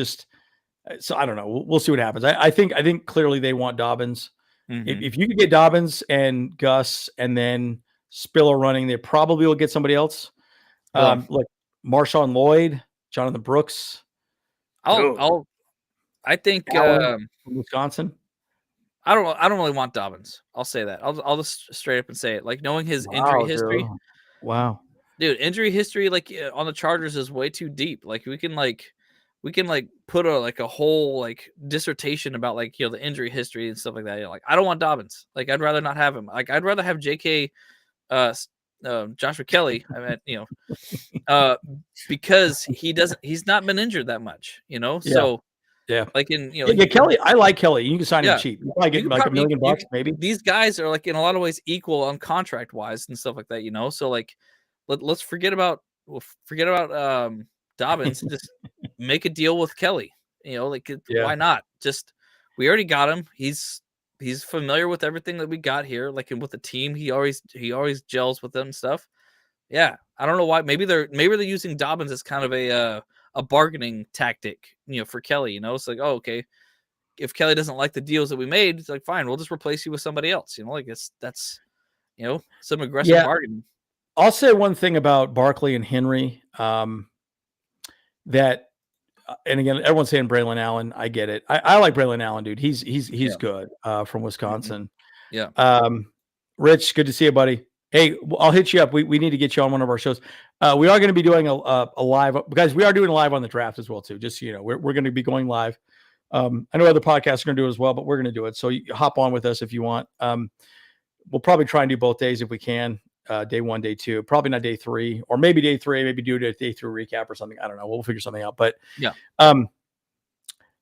So I don't know. We'll see what happens. I think clearly they want Dobbins. Mm-hmm. If you could get Dobbins and Gus and then Spiller running, they probably will get somebody else. Like Marshawn Lloyd, Jonathan Brooks. I think from Wisconsin. I don't really want Dobbins. I'll say that. I'll just straight up and say it. Like knowing his injury history. Wow. Dude, injury history like on the Chargers is way too deep. Like we can put a whole like dissertation about like the injury history and stuff like that. I don't want Dobbins. Like I'd rather not have him. Like I'd rather have J.K. Joshua Kelly. Because he's not been injured that much. So like Kelly. I like Kelly. You can sign him cheap. You probably get like $1 million maybe. These guys are like in a lot of ways equal on contract wise and stuff like that. So like let's forget about Dobbins and just make a deal with Kelly. Why not? Just we already got him. He's familiar with everything that we got here. Like with the team, he always gels with them and stuff. Yeah, I don't know why. Maybe they're using Dobbins as kind of a bargaining tactic, for Kelly. It's like, oh, okay, if Kelly doesn't like the deals that we made, it's like fine, we'll just replace you with somebody else. That's some aggressive bargaining. I'll say one thing about Barkley and Henry. That, and again, everyone's saying Braylon Allen. I get it. I like Braylon Allen, dude. He's good from Wisconsin. Yeah. Rich, good to see you, buddy. Hey, I'll hit you up. We need to get you on one of our shows. We are going to be doing a live, guys. We are doing a live on the draft as well too. Just so you know, we're going to be going live. I know other podcasts are going to do it as well, but we're going to do it. So you hop on with us if you want. We'll probably try and do both days if we can. Day 1, day 2, probably not day 3, or maybe day 3, maybe do a day 3 recap or something. I don't know. We'll figure something out. But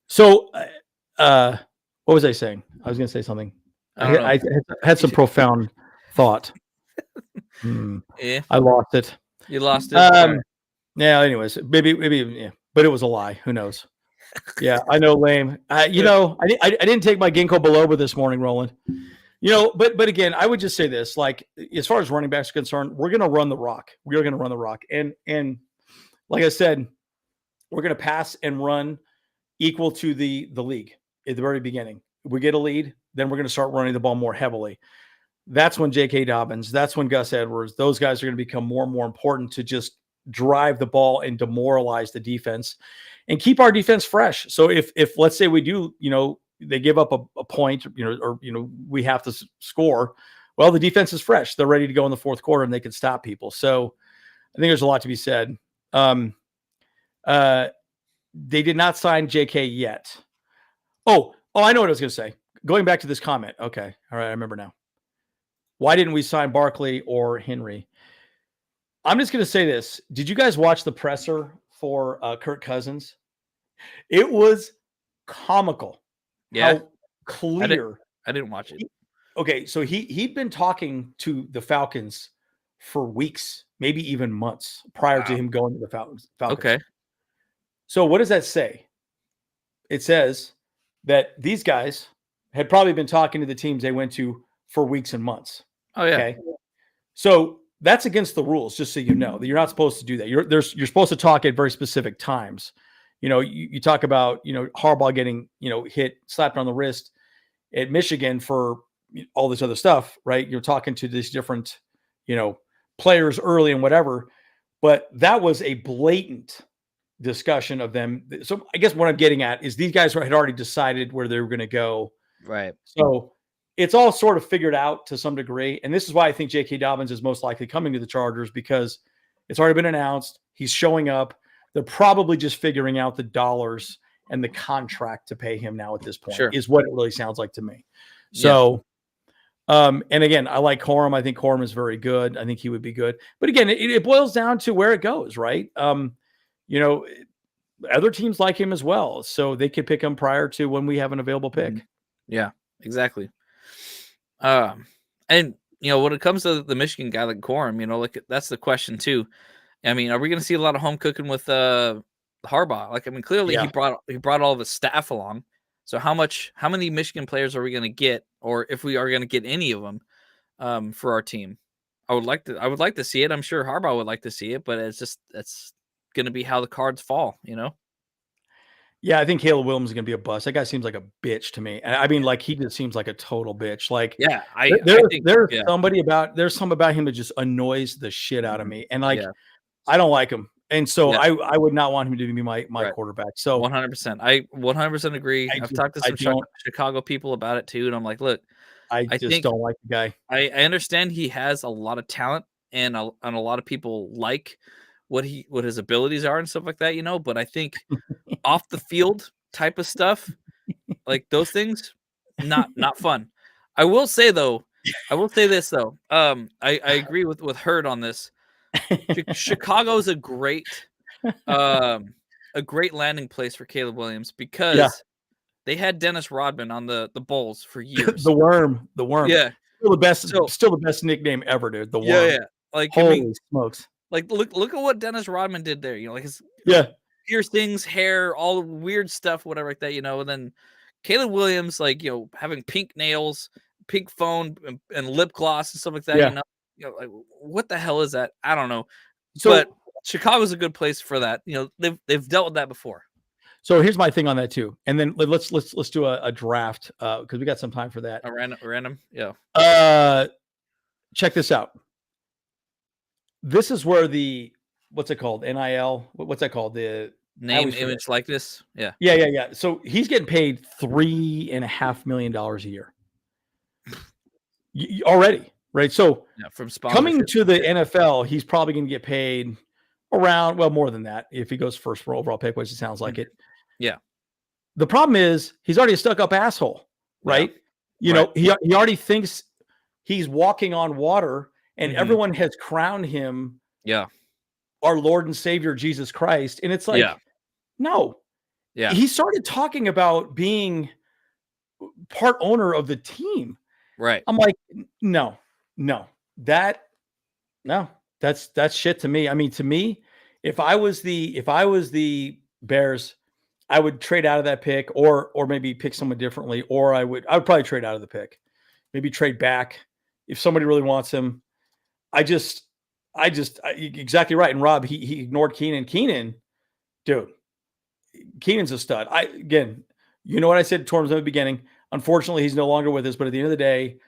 so what was I saying? I was going to say something. I had some profound thought. Yeah. I lost it. You lost it. Yeah. Anyways, maybe. Yeah. But it was a lie. Who knows? Yeah. I know. Lame. I didn't take my ginkgo biloba this morning, Roland. But again, I would just say this, like, as far as running backs are concerned, we're going to run the rock. We are going to run the rock. And like I said, we're going to pass and run equal to the league at the very beginning. If we get a lead, then we're going to start running the ball more heavily. That's when J.K. Dobbins, that's when Gus Edwards, those guys are going to become more and more important to just drive the ball and demoralize the defense and keep our defense fresh. So if let's say we do, they give up a point, or we have to score. Well, the defense is fresh. They're ready to go in the fourth quarter and they can stop people. So I think there's a lot to be said. They did not sign JK yet. Oh, I know what I was going to say. Going back to this comment. Okay. All right. I remember now. Why didn't we sign Barkley or Henry? I'm just going to say this. Did you guys watch the presser for Kirk Cousins? It was comical. Yeah. How clear. I didn't watch it. Okay. So he'd been talking to the Falcons for weeks, maybe even months prior to him going to the Falcons. Okay. So what does that say? It says that these guys had probably been talking to the teams they went to for weeks and months. Oh, yeah. Okay. So that's against the rules, just so you know. That you're not supposed to do that. You're supposed to talk at very specific times. You talk about, Harbaugh getting, hit, slapped on the wrist. at Michigan for all this other stuff, right? You're talking to these different, players early and whatever, but that was a blatant discussion of them. So I guess what I'm getting at is these guys had already decided where they were going to go. Right. So it's all sort of figured out to some degree. And this is why I think J.K. Dobbins is most likely coming to the Chargers, because it's already been announced. He's showing up. They're probably just figuring out the dollars and the contract to pay him now at this point, is what it really sounds like to me. So, and again, I like Corum. I think Corum is very good. I think he would be good. But again, it boils down to where it goes, right? Other teams like him as well, so they could pick him prior to when we have an available pick. Yeah, exactly. And when it comes to the Michigan guy like Corum, that's the question too. I mean, are we going to see a lot of home cooking with Harbaugh? Clearly he brought all of his staff along. So how many Michigan players are we going to get, or if we are going to get any of them for our team? I would like to see it. I'm sure Harbaugh would like to see it, but it's going to be how the cards fall, Yeah, I think Caleb Williams is going to be a bust. That guy seems like a bitch to me. I mean, he just seems like a total bitch. There's something about him that just annoys the shit out of me. And I don't like him. And so I would not want him to be my quarterback. So 100%. I 100% agree. I've talked to some Chicago people about it too. And I'm like, look, I just don't like the guy. I understand he has a lot of talent and a lot of people like what his abilities are and stuff like that, but I think off the field type of stuff, like those things, not fun. I will say this though. I agree with Hurd on this. Chicago's a great landing place for Caleb Williams because they had Dennis Rodman on the Bulls for years. the worm. Yeah. Still the best nickname ever, dude. The worm. Yeah. Holy smokes. Look at what Dennis Rodman did there. His piercings, hair, all the weird stuff, whatever like that. And then Caleb Williams, having pink nails, pink phone, and lip gloss and stuff like that. Yeah. What the hell is that? I don't know. But Chicago's a good place for that. They've dealt with that before. So here's my thing on that too, and then let's do a draft because we got some time for that. A random, yeah. Check this out. This is where what's it called? NIL. What's that called? The name, image, likeness. Yeah. Yeah. So he's getting paid $3.5 million a year already, right? So from coming to the NFL, he's probably going to get paid around more than that if he goes first for overall pick, which it sounds like it. Yeah. The problem is he's already a stuck-up asshole, right? Yeah. He already thinks he's walking on water. And everyone has crowned him, our Lord and Savior Jesus Christ, and it's like, no, he started talking about being part owner of the team, right? I'm like, no, that's shit to me. I mean, to me, if I was the Bears, I would trade out of that pick, or maybe pick someone differently, or I would probably trade out of the pick, maybe trade back if somebody really wants him. I just exactly right. And Rob, he ignored Keenan. Dude, Keenan's a stud. What I said towards the beginning. Unfortunately, he's no longer with us. But at the end of the day,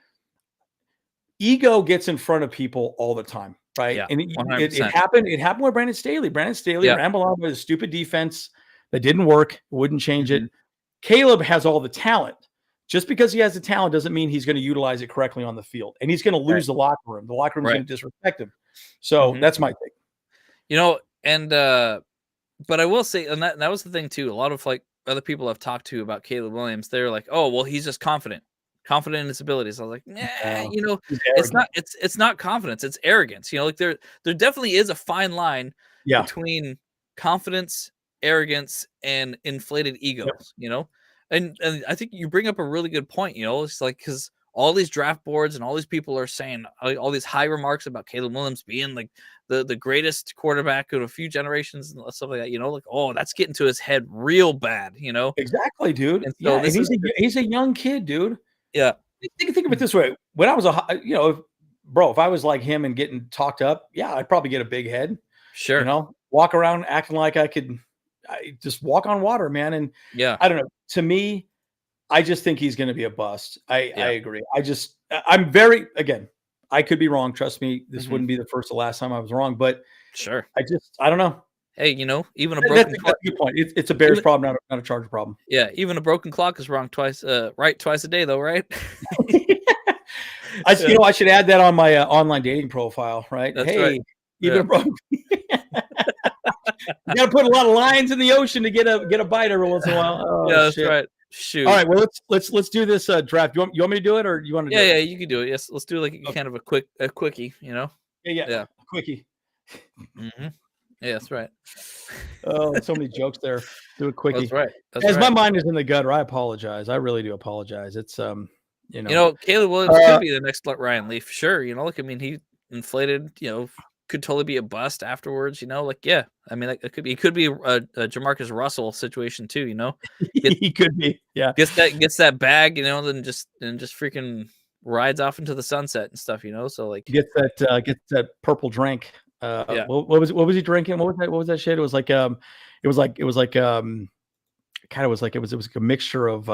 ego gets in front of people all the time, right? Yeah, and it happened. It happened with Brandon Staley. Brandon Staley rambled on with a stupid defense that didn't work. Wouldn't change it. Caleb has all the talent. Just because he has the talent doesn't mean he's going to utilize it correctly on the field. And he's going to lose the locker room. The locker room is going to disrespect him. So that's my thing. But I will say, and that was the thing too. A lot of other people I've talked to about Caleb Williams, they're like, oh, well, he's just confident in his abilities. I was like, it's not confidence, it's arrogance. There definitely is a fine line between confidence, arrogance, and inflated egos, And I think you bring up a really good point, it's because all these draft boards and all these people are saying all these high remarks about Caleb Williams being the greatest quarterback of a few generations and stuff like that, that's getting to his head real bad, Exactly, dude. And so he's a young kid, dude. Yeah. Think of it this way. When I was if I was like him and getting talked up, I'd probably get a big head. Sure. Walk around acting like I just walk on water, man. And I don't know. To me, I just think he's going to be a bust. I agree. I'm very, again, I could be wrong. Trust me, this wouldn't be the first or last time I was wrong, but sure. I don't know. Hey, even a broken clock. That's a good point. It's a Bears problem, not a Charger problem. Yeah, even a broken clock is wrong twice, right twice a day, though, right? I should add that on my online dating profile, right? That's hey, right. even a broken. You got to put a lot of lines in the ocean to get a bite every once in a while. Oh, yeah, that's shit. right. Shoot. All right, well let's do this draft. You want me to do it, or you want to? Yeah, you can do it. Yes, let's do kind of a quickie. Yeah, a quickie. Yeah, that's right. Oh, so many jokes there. Do a quickie. That's right. As my mind is in the gutter, I apologize. I really do apologize. It's Caleb Williams could be the next Ryan Leaf, sure. He inflated. Could totally be a bust afterwards. Yeah. It could be a Jamarcus Russell situation too. He could be. Yeah. Gets that bag. Then just freaking rides off into the sunset and stuff. So gets that purple drink. Yeah. What was he drinking? What was that shit? It was like it was like a mixture of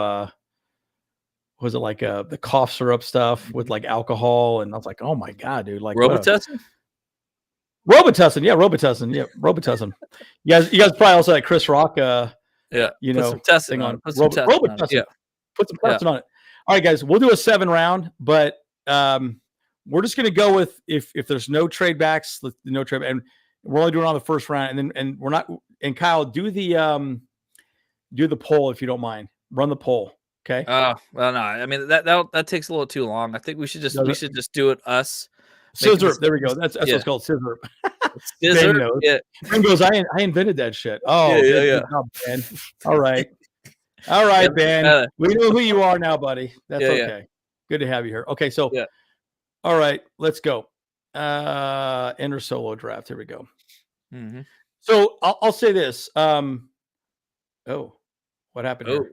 was it like the cough syrup stuff with like alcohol, and I was like, oh my god, dude, like Robitussin. Robitussin. Yeah, Robitussin. You guys probably also had Chris Rock put some testing on Robitussin. Yeah. Put some testing on it. All right, guys, we'll do a 7-round, but we're just going to go with if there's no trade backs, no trade, and we're only doing it on the first round, and we're not. And Kyle, do the poll if you don't mind. Run the poll, okay? Well, no, that takes a little too long. I think we should just do it us. Scissor. There we go. That's what it's called. Scissor. Scissor. Yeah. Ben goes, I invented that shit. Oh, yeah. Job, Ben. All right, Ben. We know who you are now, buddy. That's okay. Yeah. Good to have you here. Okay, so all right, let's go. Enter solo draft. Here we go. Mm-hmm. So I'll say this. What happened here?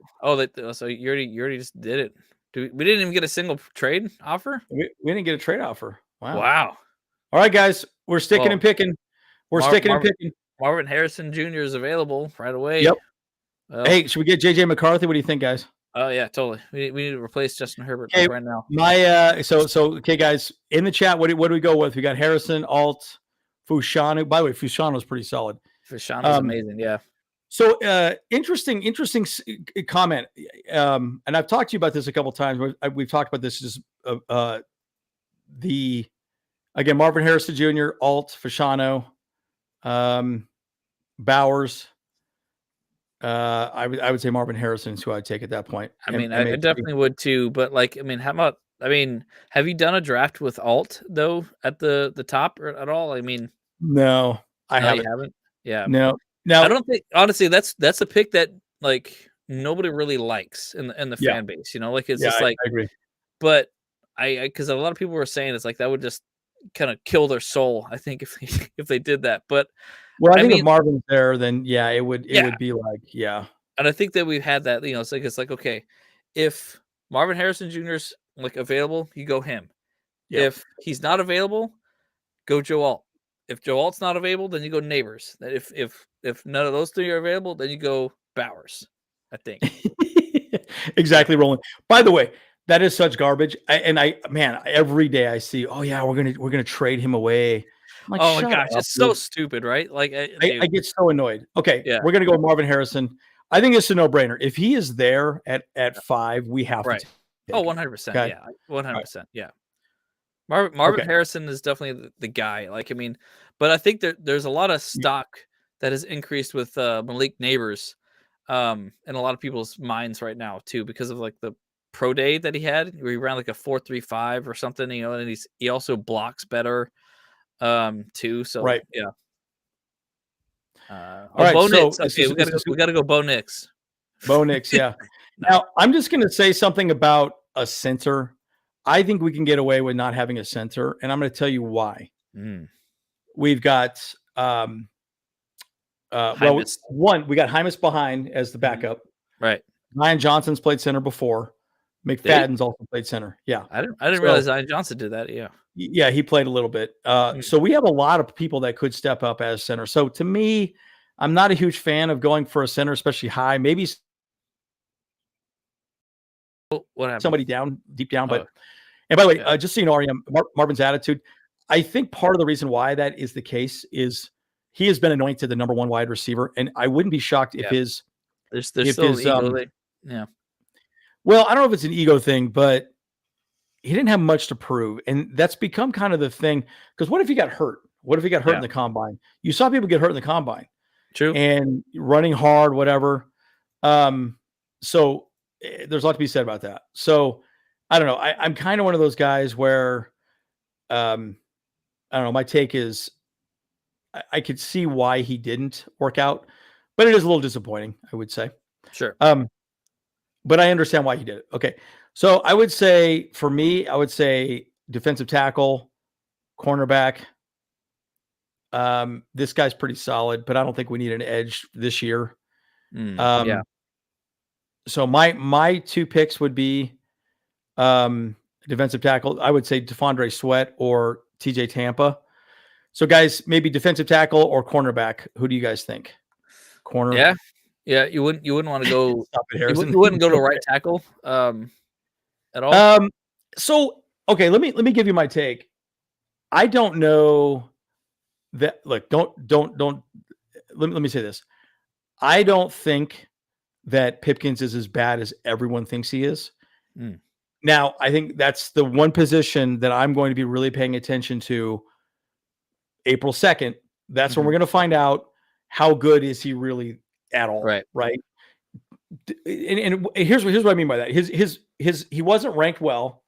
So you already just did it. We didn't even get a single trade offer. We didn't get a trade offer. Wow. All right, guys, we're sticking and picking. And picking. Marvin Harrison Jr. is available right away. Yep. Hey, should we get JJ McCarthy? What do you think, guys? Oh yeah, totally. We need to replace Justin Herbert right now. Okay, guys, in the chat, what do we go with? We got Harrison, Alt, Fashanu. By the way, Fashanu pretty solid. Fashanu's amazing, yeah. So interesting comment. And I've talked to you about this a couple of times. We've talked about this. Just again, Marvin Harrison Jr., Alt, Fashanu, Bowers. I would say Marvin Harrison is who I'd take at that point. I definitely would too. But how about? Have you done a draft with Alt though at the top or at all? No, I haven't. You haven't. Yeah. No. I don't think honestly that's a pick that nobody really likes in the fan base. I agree. But because a lot of people were saying it's that would just kind of kill their soul. I think if they did that, but. Well, I think if Marvin's there, then it would be And I think that we've had that, it's okay, if Marvin Harrison Jr.'s available, you go him. Yeah. If he's not available, go Joe Alt. If Joe Alt's not available, then you go Neighbors. If none of those three are available, then you go Bowers, I think. Exactly, Roland. By the way, that is such garbage. Every day I see, we're gonna trade him away. Oh my gosh, it's so stupid, right? I get so annoyed. Okay, we're gonna go with Marvin Harrison. I think it's a no-brainer. If he is there at 5, we have to. 100%. Okay. Yeah, 100%. Yeah. Marvin Harrison is definitely the guy. But I think there's a lot of stock that has increased with Malik Neighbors, in a lot of people's minds right now too, because of the pro day that he had, where he ran a 4.35 or something. And he also blocks better. Too. So yeah. All right. Bo Nix. Okay, we gotta go Bo Nix. Bo Nix, yeah. Now I'm just gonna say something about a center. I think we can get away with not having a center, and I'm gonna tell you why. We've got we got Hymas behind as the backup. Right. Ryan Johnson's played center before. McFadden's also played center. Yeah. I didn't realize Ryan Johnson did that. Yeah. Yeah, he played a little bit. So we have a lot of people that could step up as center. So to me, I'm not a huge fan of going for a center, especially high. Maybe What happened? somebody down, deep down. But Oh, and by the way, yeah. just so you know, Ariam, Marvin's attitude, I think part of the reason why that is the case is he has been anointed the number one wide receiver, and I wouldn't be shocked if Yeah. There's still an his ego there. Yeah. well, I don't know if it's an ego thing, but he didn't have much to prove, and that's become kind of the thing. Because what if he got hurt? What if he got hurt in the combine? You saw people get hurt in the combine. True. And running hard, whatever. So there's a lot to be said about that. So I don't know. I'm kind of one of those guys where, I don't know. My take is I could see why he didn't work out, but it is a little disappointing, I would say. Sure. But I understand why he did it. Okay. So I would say for me, I would say defensive tackle, cornerback. This guy's pretty solid, but I don't think we need an edge this year. Yeah. So my two picks would be defensive tackle. I would say DeFondre Sweat or TJ Tampa. So guys, maybe defensive tackle or cornerback. Who do you guys think? Corner. Yeah. Yeah. You wouldn't want to go. Stop it, Harrison. You wouldn't go to right tackle at all. So okay, let me give you my take. I don't know that. Look, don't. Let me say this. I don't think that Pipkins is as bad as everyone thinks he is. Now, I think that's the one position that I'm going to be really paying attention to April 2nd. That's when we're going to find out how good is he really at all. Right. And here's what I mean by that. He wasn't ranked well,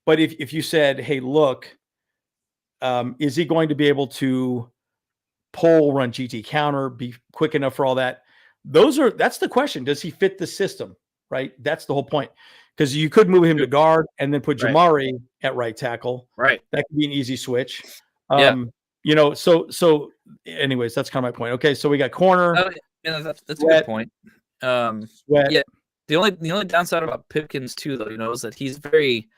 but if you said, hey, look, is he going to be able to pull, run GT counter, be quick enough for all that? That's the question. Does he fit the system? Right. That's the whole point. Because you could move him to guard and then put Jamari at right tackle. Right. That could be an easy switch. So anyways, that's kind of my point. Okay. So we got corner. That's a good point. Sweat. Yeah. The only downside about Pipkins too, though, is that he's very,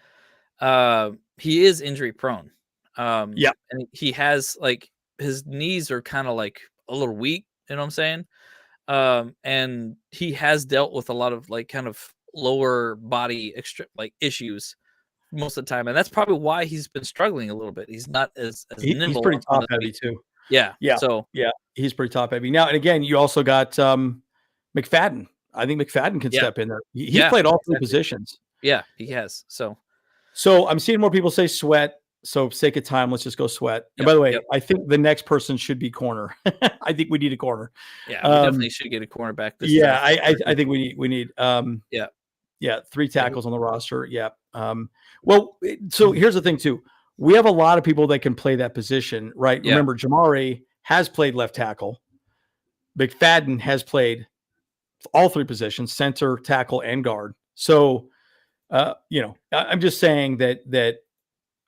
he is injury prone. And he has his knees are kind of like a little weak. You know what I'm saying? And he has dealt with a lot of kind of lower body issues most of the time, and that's probably why he's been struggling a little bit. He's not as nimble. He's pretty top heavy too. Yeah. So he's pretty top heavy now. And again, you also got McFadden. I think McFadden can step in there. He's played all three positions. Yeah, he has. So I'm seeing more people say Sweat. So, sake of time, let's just go Sweat. And by the way, I think the next person should be corner. I think we need a corner. Yeah, we definitely should get a cornerback. I think we need. Three tackles on the roster. Yeah. So here's the thing too. We have a lot of people that can play that position, right? Yeah. Remember, Jamari has played left tackle. McFadden has played all three positions: center, tackle, and guard. So, I'm just saying that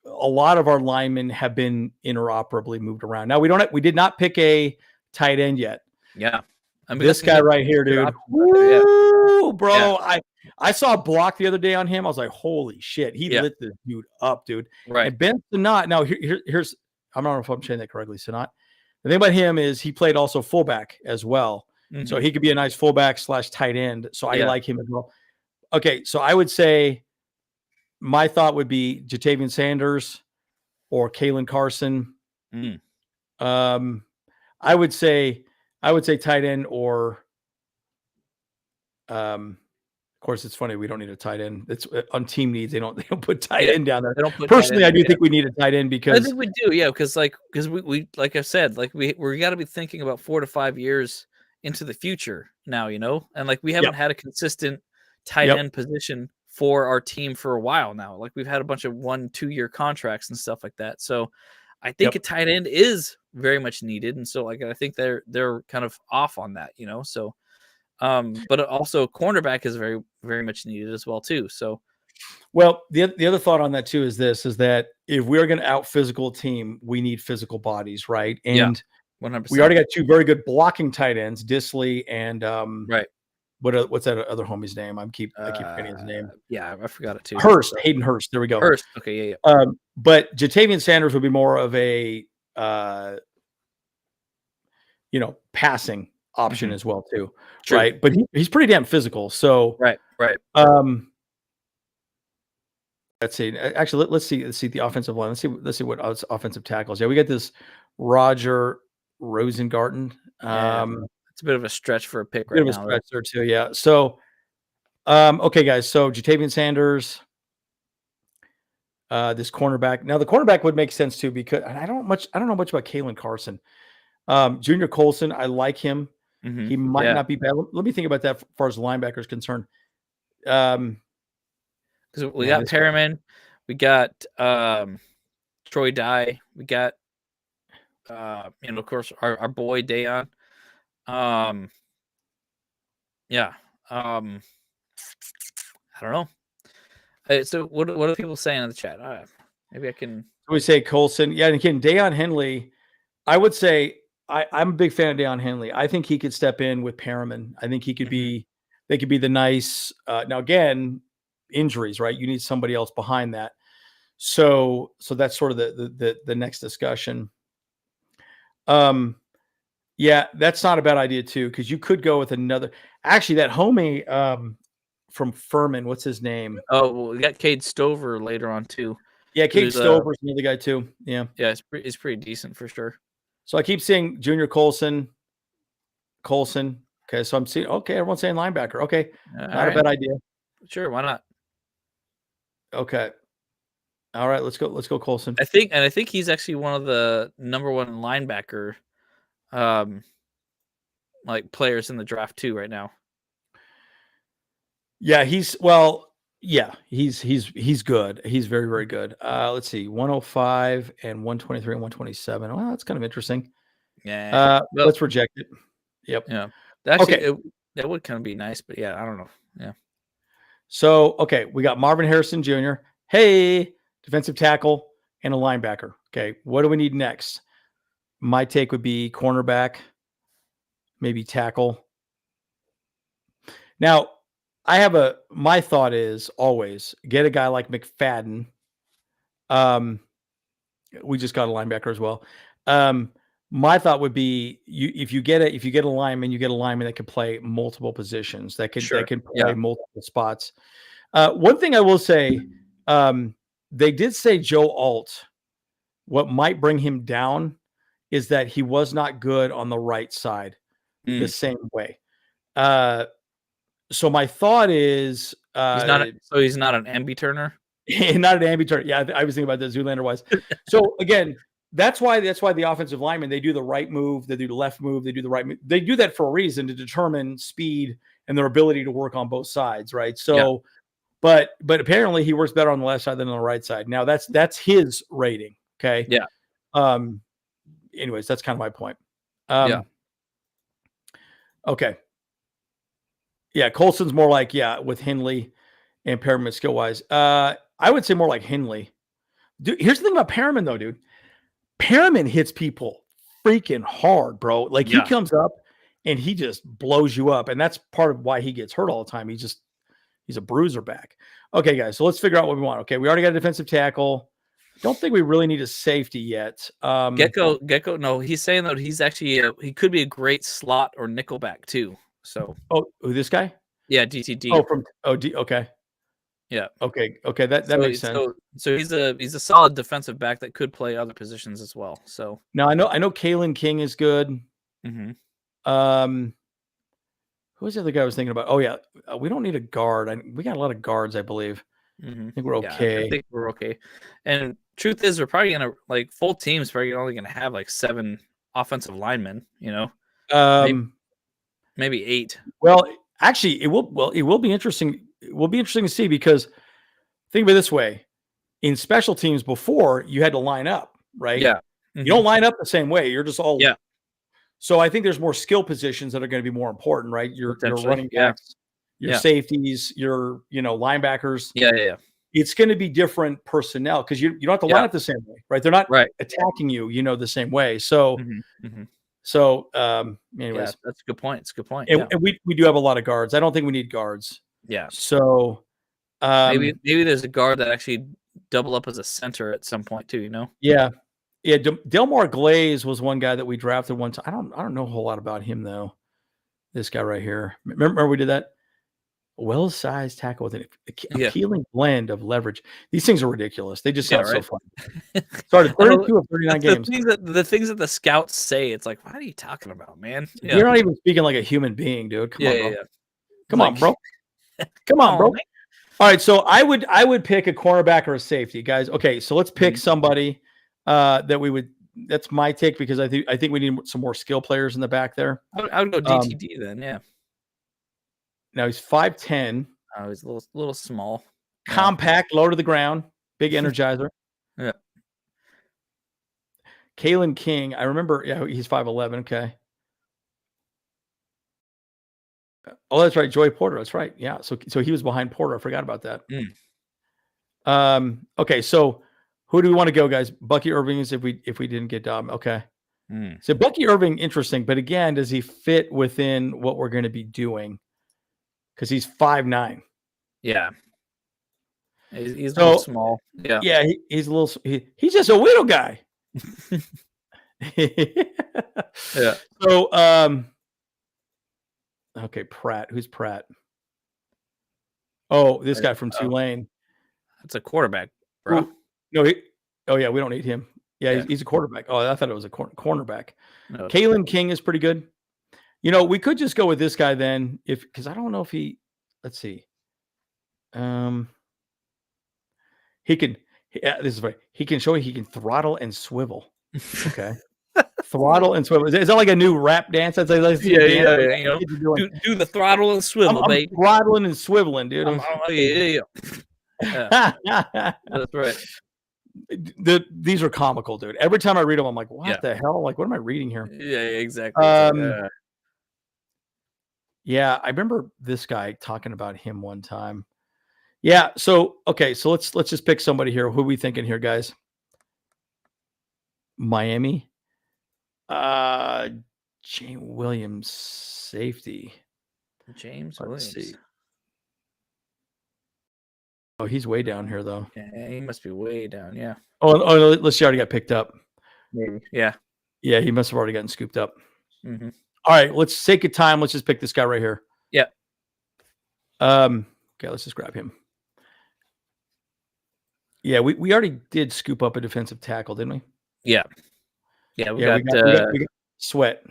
a lot of our linemen have been interoperably moved around. Now we did not pick a tight end yet. Yeah. This guy right here, dude. Woo, bro. Yeah. I saw a block the other day on him. I was like, holy shit. He lit this dude up, dude. Right. And Ben Sinat, now here's, I don't know if I'm saying that correctly, Sinat. The thing about him is he played also fullback as well. Mm-hmm. So he could be a nice fullback / tight end. So I like him as well. Okay. So I would say my thought would be Jatavian Sanders or Kalen Carson. I would say tight end or, of course, it's funny. We don't need a tight end. It's on team needs. They don't put tight end down there. Personally, I do think we need a tight end because I think we do. Yeah. Because we like I said, we got to be thinking about 4 to 5 years into the future now, and we haven't had a consistent tight end position for our team for a while now. We've had a bunch of 1-2 year contracts and stuff like that. So I think a tight end is very much needed. And so I think they're kind of off on that, so, but also cornerback is very, very much needed as well too. So, well, the other thought on that too is that if we're going to out physical a team, we need physical bodies. Right. And 100%. We already got 2 very good blocking tight ends, Disley and, right. What's that other homie's name? I keep forgetting his name. Yeah, I forgot it too. Hurst, Hayden Hurst. There we go. Hurst. Okay, yeah. But Jatavian Sanders would be more of a passing option as well too, right? But he's pretty damn physical. So right. Let's see. Actually, let's see the offensive line. Let's see what offensive tackles. Yeah, we got this Roger Rosengarten. It's a bit of a stretch for a pick Bit right of a now. stretch there too. Yeah. So, okay, guys. So Jatavian Sanders, this cornerback. Now the cornerback would make sense too because I don't know much about Kalen Carson. Junior Colson, I like him. Mm-hmm. He might not be bad. Let me think about that as far as linebacker is concerned. Because we got Perriman, we got Troy Dye, we got of course our boy Dayon. I don't know. So what are people saying in the chat? Maybe I can. We say Colson. Yeah, and again, Dayon Henley. I would say I'm a big fan of Dayon Henley. I think he could step in with Perriman. I think he could be. They could be the nice. Now again, injuries, right? You need somebody else behind that. So that's sort of the next discussion. Yeah, that's not a bad idea too, because you could go with another. Actually, that homie from Furman, what's his name? Oh, well, we got Cade Stover later on too. Yeah, Cade Stover's another guy too. Yeah, it's pretty decent for sure. So I keep seeing Junior Colson. Okay, so I'm seeing. Okay, everyone's saying linebacker. Okay, not a bad idea. Sure, why not? Okay. All right, let's go Colson. I think he's actually one of the number one linebacker like players in the draft too right now. Yeah, he's good. He's very, very good. Let's see, 105 and 123 and 127. Well, that's kind of interesting. Yeah. Let's reject it. Yep. Yeah. Actually, that would kind of be nice, but yeah, I don't know. Yeah. So, okay, we got Marvin Harrison Jr. Hey, defensive tackle and a linebacker. Okay, what do we need next? My take would be cornerback, maybe tackle. Now, my thought is always get a guy like McFadden. We just got a linebacker as well. My thought would be if you get a lineman, you get a lineman that can play multiple positions, that can play multiple spots. One thing I will say, they did say Joe Alt. What might bring him down is that he was not good on the right side the same way. So my thought is he's not an ambi turner. Not an ambi turner. Yeah, I was thinking about that Zoolander wise. So again, that's why the offensive linemen, they do the right move, they do the left move, they do the right move. They do that for a reason, to determine speed and their ability to work on both sides, right? So but apparently he works better on the left side than on the right side. Now that's his rating. Okay. Yeah. Anyways, that's kind of my point. Okay. Yeah, Colson's more like, with Henley and Perriman skill wise. I would say more like Henley. Dude, here's the thing about Perriman though, dude. Perriman hits people freaking hard, bro. Like he comes up and he just blows you up, and that's part of why he gets hurt all the time. He's a bruiser back. Okay, guys, so let's figure out what we want. Okay, we already got a defensive tackle. Don't think we really need a safety yet. Gecko. No, he's saying that he's actually he could be a great slot or nickelback too. So, who this guy? Yeah, DTD. Okay. Yeah. Okay. That makes sense. So he's a solid defensive back that could play other positions as well. So now I know Kalen King is good. Mm-hmm. Who was the other guy I was thinking about? Oh yeah, we don't need a guard. We got a lot of guards, I believe. Mm-hmm. I think we're okay. I think we're okay. And truth is, we're probably gonna full teams probably only gonna have 7 offensive linemen. Maybe 8. Well, actually, it will be interesting. It will be interesting to see, because think of it this way: in special teams before, you had to line up, right? Yeah. Mm-hmm. You don't line up the same way. You're just all Yeah. So I think there's more skill positions that are going to be more important, right? Your running backs, your safeties, your linebackers. Yeah. It's going to be different personnel, because you don't have to line up the same way, right? They're not attacking you, the same way. So, anyways, that's a good point. It's a good point. And we do have a lot of guards. I don't think we need guards. Yeah. So maybe there's a guard that actually double up as a center at some point too. Yeah. Delmar Glaze was one guy that we drafted one time. I don't know a whole lot about him though. This guy right here. Remember we did that? well-sized tackle with an appealing blend of leverage. These things are ridiculous. They just sound so fun. Started 32 of 39 games. The things that the scouts say, it's like, what are you talking about, man? Yeah. You're not even speaking like a human being, dude. Come on, bro. Come on, bro. Come on, bro. All right, so I would pick a cornerback or a safety, guys. Okay, so let's pick somebody that we would. That's my take because I think we need some more skill players in the back there. I would go DTD then, yeah. Now he's 5'10". Oh, he's a little small. Compact, low to the ground, big energizer. Yeah. Kalen King, I remember. Yeah, he's 5'11". Okay. Oh, that's right. Joey Porter. That's right. Yeah. So he was behind Porter. I forgot about that. Okay. So who do we want to go, guys? Bucky Irving is if we didn't get Dobbs. Okay. So Bucky Irving, interesting, but again, does he fit within what we're going to be doing? Because he's 5'9". Yeah. He's a little small. Yeah. Yeah. He's a little. He's just a little guy. Yeah. So okay, Pratt. Who's Pratt? Oh, this guy from Tulane. That's a quarterback, bro. No, we don't need him. Yeah, he's a quarterback. Oh, I thought it was a cornerback. No. Kalen King is pretty good. You know, we could just go with this guy then, because I don't know if he. Let's see. He can. This is right. He can show you he can throttle and swivel. Okay. Throttle and swivel. Is that like a new rap dance? That's like yeah. You know, do the throttle and swivel, baby. Throttling and swiveling, dude. Yeah. That's right. These are comical, dude. Every time I read them, I'm like, what the hell? Like, what am I reading here? Yeah, exactly. Yeah, I remember this guy talking about him one time. Yeah. So okay, so let's just pick somebody here. Who are we thinking here, guys? Miami. James Williams, safety. James Let's Williams. see. Oh, he's way down here, though. Yeah, he must be way down. Yeah. Oh, let's see. Already got picked up. Maybe. Yeah. Yeah, he must have already gotten scooped up. Mm-hmm. All right, let's take a time. Let's just pick this guy right here. Yeah. Okay, let's just grab him. Yeah, we already did scoop up a defensive tackle, didn't we? Yeah. Yeah, we got Sweat.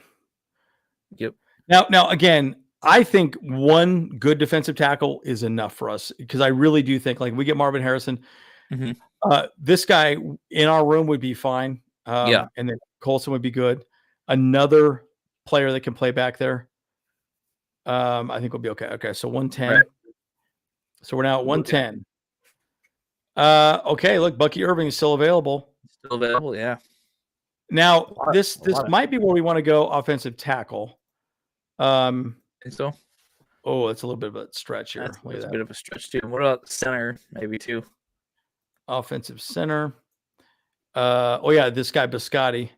Yep. Now again, I think one good defensive tackle is enough for us because I really do think like we get Marvin Harrison. Mm-hmm. This guy in our room would be fine. And then Colson would be good. Another player that can play back there. I think we'll be okay. Okay, so 110. Right. So we're now at 110. Okay, look, Bucky Irving is still available. Still available, yeah. Now, this might be where we want to go offensive tackle. Think so? Oh, it's a little bit of a stretch here. That's a bit of a stretch, too. What about center, maybe, too? Offensive center. This guy, Biscotti.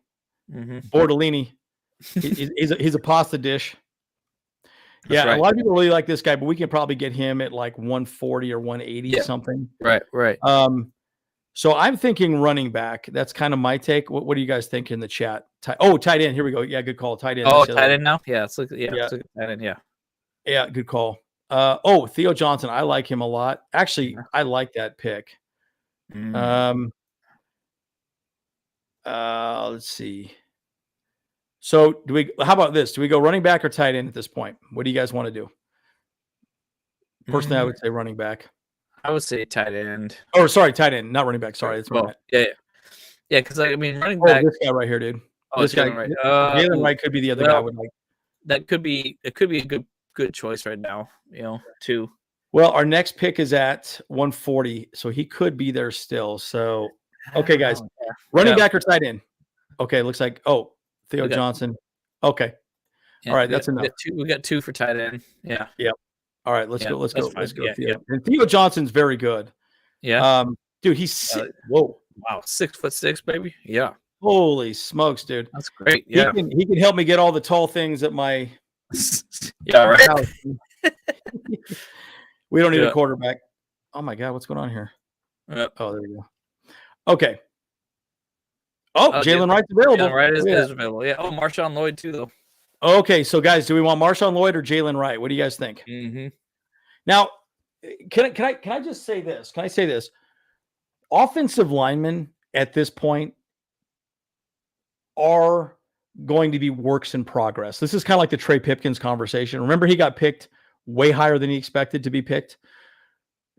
Mm-hmm. Bordellini. He's a pasta dish. That's right. A lot of people really like this guy, but we can probably get him at like 140 or 180 something. Right. So I'm thinking running back. That's kind of my take. What do you guys think in the chat? Tight end. Here we go. Yeah, good call. Tight end. Oh, tight end now? Yeah, let's look at tight end, yeah. Yeah, good call. Theo Johnson. I like him a lot. Actually, I like that pick. Let's see. So how about this? Do we go running back or tight end at this point? What do you guys want to do? Personally, I would say running back. I would say tight end. Oh, sorry, tight end, not running back. Sorry, that's right. Yeah, because running back. This guy right here, dude. This guy, right. Jalen Wright could be the other guy I would like. That could be. It could be a good choice right now. Too. Well, our next pick is at 140, so he could be there still. So, okay, guys, running back or tight end? Okay, looks like Theo Johnson. Okay. Yeah, all right, that's enough. We got two for tight end. Yeah. Yep. All right, let's go. Let's go. Theo. Yeah. And Theo Johnson's very good. Yeah. Dude, he's whoa. Wow, 6'6", baby. Yeah. Holy smokes, dude. That's great. Yeah. He can help me get all the tall things at my right. We don't need a quarterback. Oh my God, what's going on here? Oh, there we go. Okay. Jalen Wright's available. Jalen Wright is available. Yeah. Oh, Marshawn Lloyd too, though. Okay, so guys, do we want Marshawn Lloyd or Jalen Wright? What do you guys think? Mm-hmm. Now, can I just say this? Can I say this? Offensive linemen at this point are going to be works in progress. This is kind of like the Trey Pipkins conversation. Remember, he got picked way higher than he expected to be picked.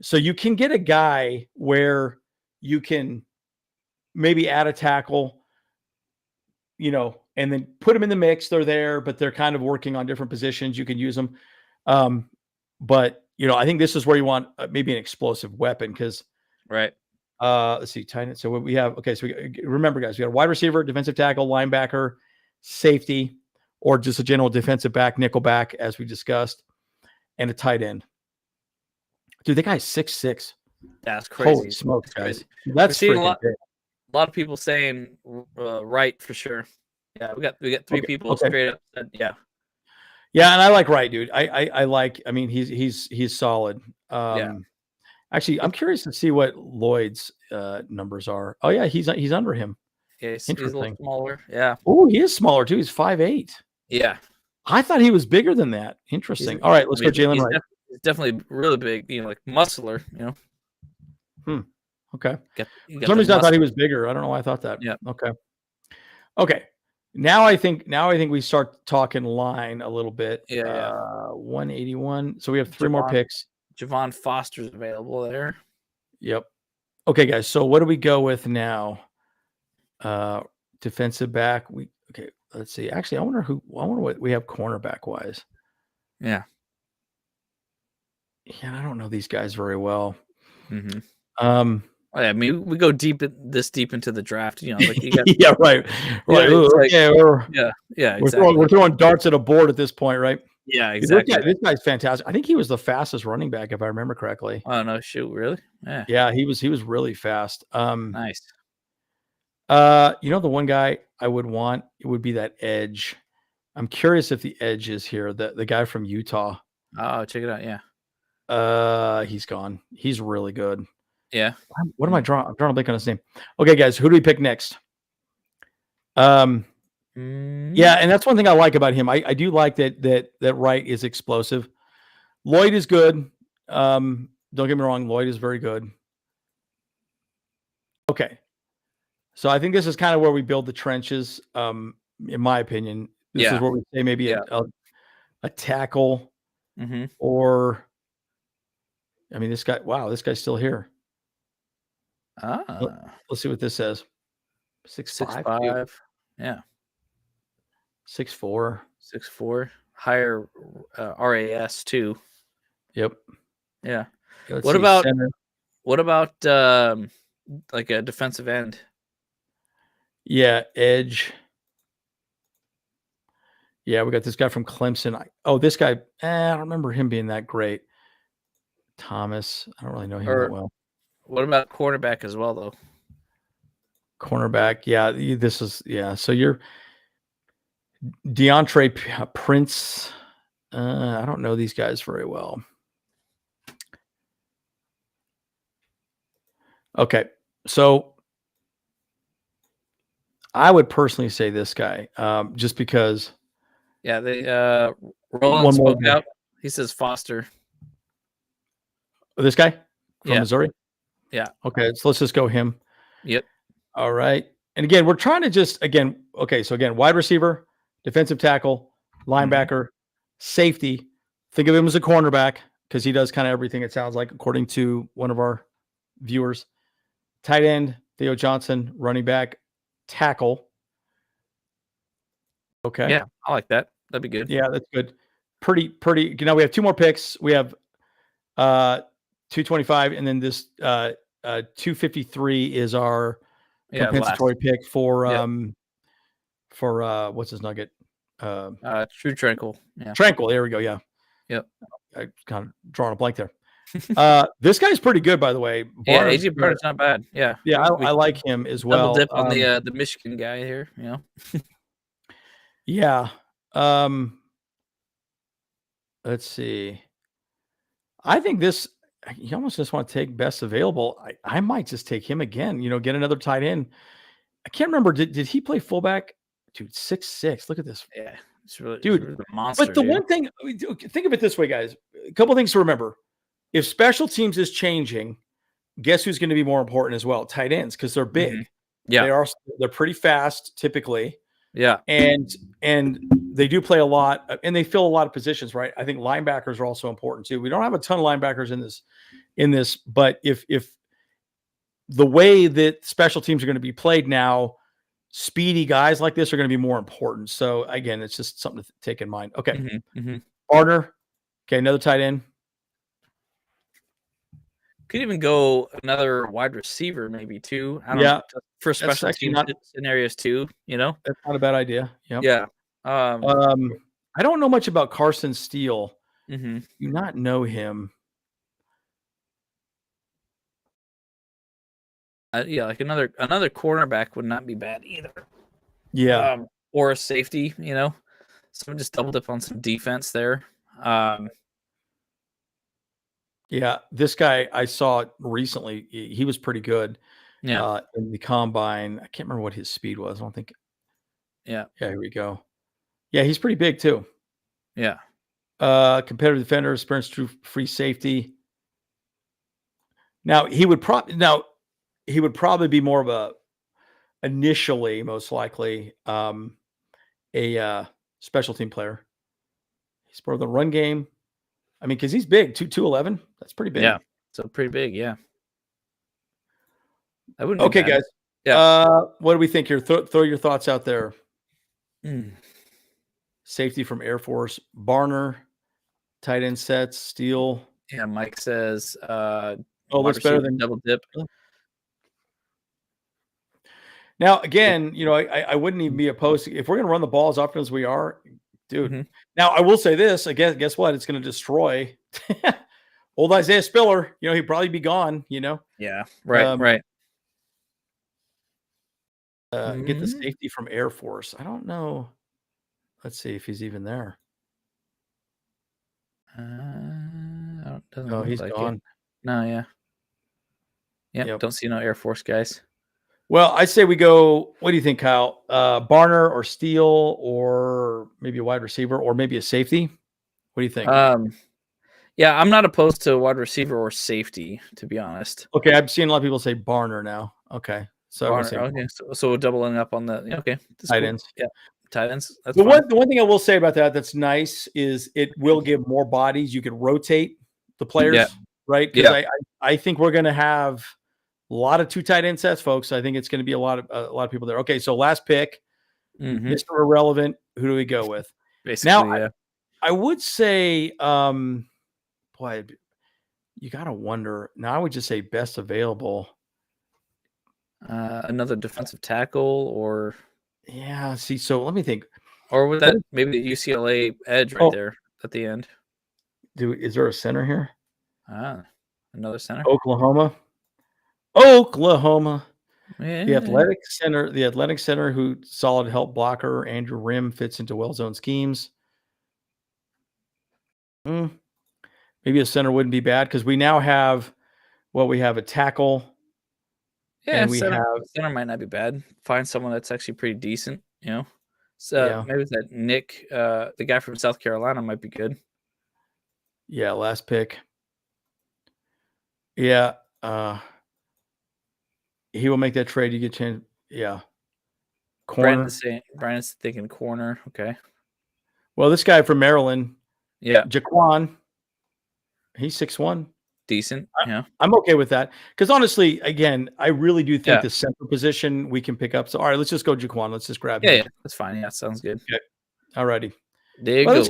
So you can get a guy where you can maybe add a tackle, and then put them in the mix. They're there, but they're kind of working on different positions. You can use them. But I think this is where you want maybe an explosive weapon because, right. Let's see, tight end. So what we have, okay. So remember, guys, we got a wide receiver, defensive tackle, linebacker, safety, or just a general defensive back, nickel back, as we discussed, and a tight end. Dude, that guy's 6'6". That's crazy. Holy smokes, guys! Crazy. That's seeing freaking big. A lot of people saying Wright for sure. Yeah, we got three people straight up said yeah. Yeah, and I like Wright, dude. I like. I mean, he's solid. Actually, I'm curious to see what Lloyd's numbers are. Oh yeah, he's under him. Yeah, he's a little smaller. Yeah. Oh, he is smaller too. He's 5'8". Yeah. I thought he was bigger than that. Interesting. All right, let's go, Jalen Wright. He's definitely really big. Like muscular. Okay. For some reason, I thought he was bigger. I don't know why I thought that. Yeah. Okay. Now I think we start talking line a little bit. Yeah. 181. So we have three more picks. Javon Foster's available there. Yep. Okay, guys. So what do we go with now? Defensive back. Okay. Let's see. Actually, I wonder what we have cornerback wise. Yeah. Yeah, I don't know these guys very well. Mm-hmm. I mean, we go this deep into the draft. Like you got, yeah, right. Yeah, exactly. We're throwing darts at a board at this point, right? Yeah, exactly. This guy's fantastic. I think he was the fastest running back, if I remember correctly. Oh no, shoot, really? Yeah. Yeah, he was really fast. Nice. The one guy I would want, it would be that edge. I'm curious if the edge is here. The guy from Utah. Oh, check it out. Yeah. He's gone. He's really good. Yeah. What am I drawing? I'm drawing a blank on his name. Okay, guys, who do we pick next? Yeah, and that's one thing I like about him. I do like that Wright is explosive. Lloyd is good. Don't get me wrong, Lloyd is very good. Okay. So I think this is kind of where we build the trenches. In my opinion, this is where we say maybe a tackle or I mean, this guy's still here. Let's see what this says. 6'5". Yeah. 6'4". 6'4". Higher RAS too. Yep. Yeah. What about center? What about like a defensive end? Yeah, edge. Yeah, we got this guy from Clemson. This guy. I don't remember him being that great. Thomas. I don't really know him that well. What about cornerback as well, though? Cornerback. Yeah, this is So you're DeAndre Prince. I don't know these guys very well. Okay, so I would personally say this guy, just because. Yeah, they Roland spoke out. He says Foster. This guy from Missouri? Yeah. Okay, so let's just go him. Yep. All right. And again, we're trying to wide receiver, defensive tackle, linebacker, safety. Think of him as a cornerback because he does kind of everything, it sounds like, according to one of our viewers. Tight end, Theo Johnson, running back, tackle. Okay. Yeah, I like that. That'd be good. Yeah, that's good. Pretty. We have two more picks. We have 225, and then this 253 is our compensatory pick for what's his nugget? True Tranquil. Yeah. Tranquil. There we go. Yeah. Yep. I kind of drawing a blank there. This guy's pretty good, by the way. Yeah, AJ Barnett's not bad. Yeah. Yeah, I like him as well. Double dip on the Michigan guy here. Yeah. Let's see. I think this. You almost just want to take best available. I might just take him again. Get another tight end. I can't remember. Did he play fullback? Dude, 6'6". Look at this. Yeah, it's really dude. It's really a monster. But the one thing, think of it this way, guys. A couple things to remember. if special teams is changing, guess who's going to be more important as well? Tight ends, because they're big. Yeah. They're pretty fast typically. Yeah. And they do play a lot, and they fill a lot of positions, right? I think linebackers are also important too. We don't have a ton of linebackers in this, but if the way that special teams are going to be played now, speedy guys like this are going to be more important. So again, it's just something to take in mind. Okay. Gardner. Okay. Another tight end. Could even go another wide receiver, maybe too. I don't know, for special team scenarios too. That's not a bad idea. Yep. Yeah. I don't know much about Carson Steele. Mm-hmm. Do not know him. Yeah, like another cornerback would not be bad either. Yeah. Or a safety, So just double dip on some defense there. Yeah, this guy I saw recently. He was pretty good. Yeah. In the combine, I can't remember what his speed was. I don't think. Yeah. Yeah, here we go. Yeah, he's pretty big too. Yeah. Competitive defender, experienced true free safety. Now he would probably be more of a initially, most likely, a special team player. He's part of the run game. I mean, because he's big, 211. That's pretty big. Yeah, so pretty big. Yeah. That wouldn't. Okay, guys. Yeah. What do we think here? Throw your thoughts out there. Safety from Air Force, Barner, tight end sets, Steele. Yeah, Mike says. Looks better than double dip. Now, again, I wouldn't even be opposed to, if we're going to run the ball as often as we are, dude. Mm-hmm. Now, I will say this again. Guess what? It's going to destroy old Isaiah Spiller. He'd probably be gone. Yeah. Right. Right. Get the safety from Air Force. I don't know. Let's see if he's even there. No, he's gone. No, yeah. Yep. Don't see no Air Force guys. Well, I say we go. What do you think, Kyle? Barner or Steele, or maybe a wide receiver, or maybe a safety? What do you think? Yeah, I'm not opposed to wide receiver or safety, to be honest. Okay, I'm seeing a lot of people say Barner now. Okay, so Barner, so we're doubling up on the tight ends. Yeah, tight ends. That's the one thing I will say about that's nice is it will give more bodies. You can rotate the players, right? Because I think we're going to have a lot of 2 tight end sets, folks. I think it's going to be a lot of people there. Okay, so last pick, Mr. Irrelevant. Who do we go with? Basically, now, I would say, boy, you got to wonder. Now, I would just say best available. Another defensive tackle, or see, so let me think. Or was that maybe the UCLA edge right there at the end? Is there a center here? Another center. Oklahoma. Yeah. The athletic center who solid help blocker. Andrew Rim fits into well-zoned schemes. Maybe a center wouldn't be bad because we now have we have a tackle. Yeah, and center might not be bad. Find someone that's actually pretty decent, So maybe that Nick, the guy from South Carolina, might be good. Yeah, last pick. Yeah, he will make that trade. You get chance. Yeah, corner. Brandon's thinking corner. Okay. Well, this guy from Maryland. Yeah, Jaquan. He's 6'1". Decent. Yeah, I'm okay with that because honestly, again, I really do think the center position we can pick up. So, all right, let's just go Jaquan. Let's just grab him. Yeah, that's fine. Yeah, sounds good. Okay. All righty. There you go.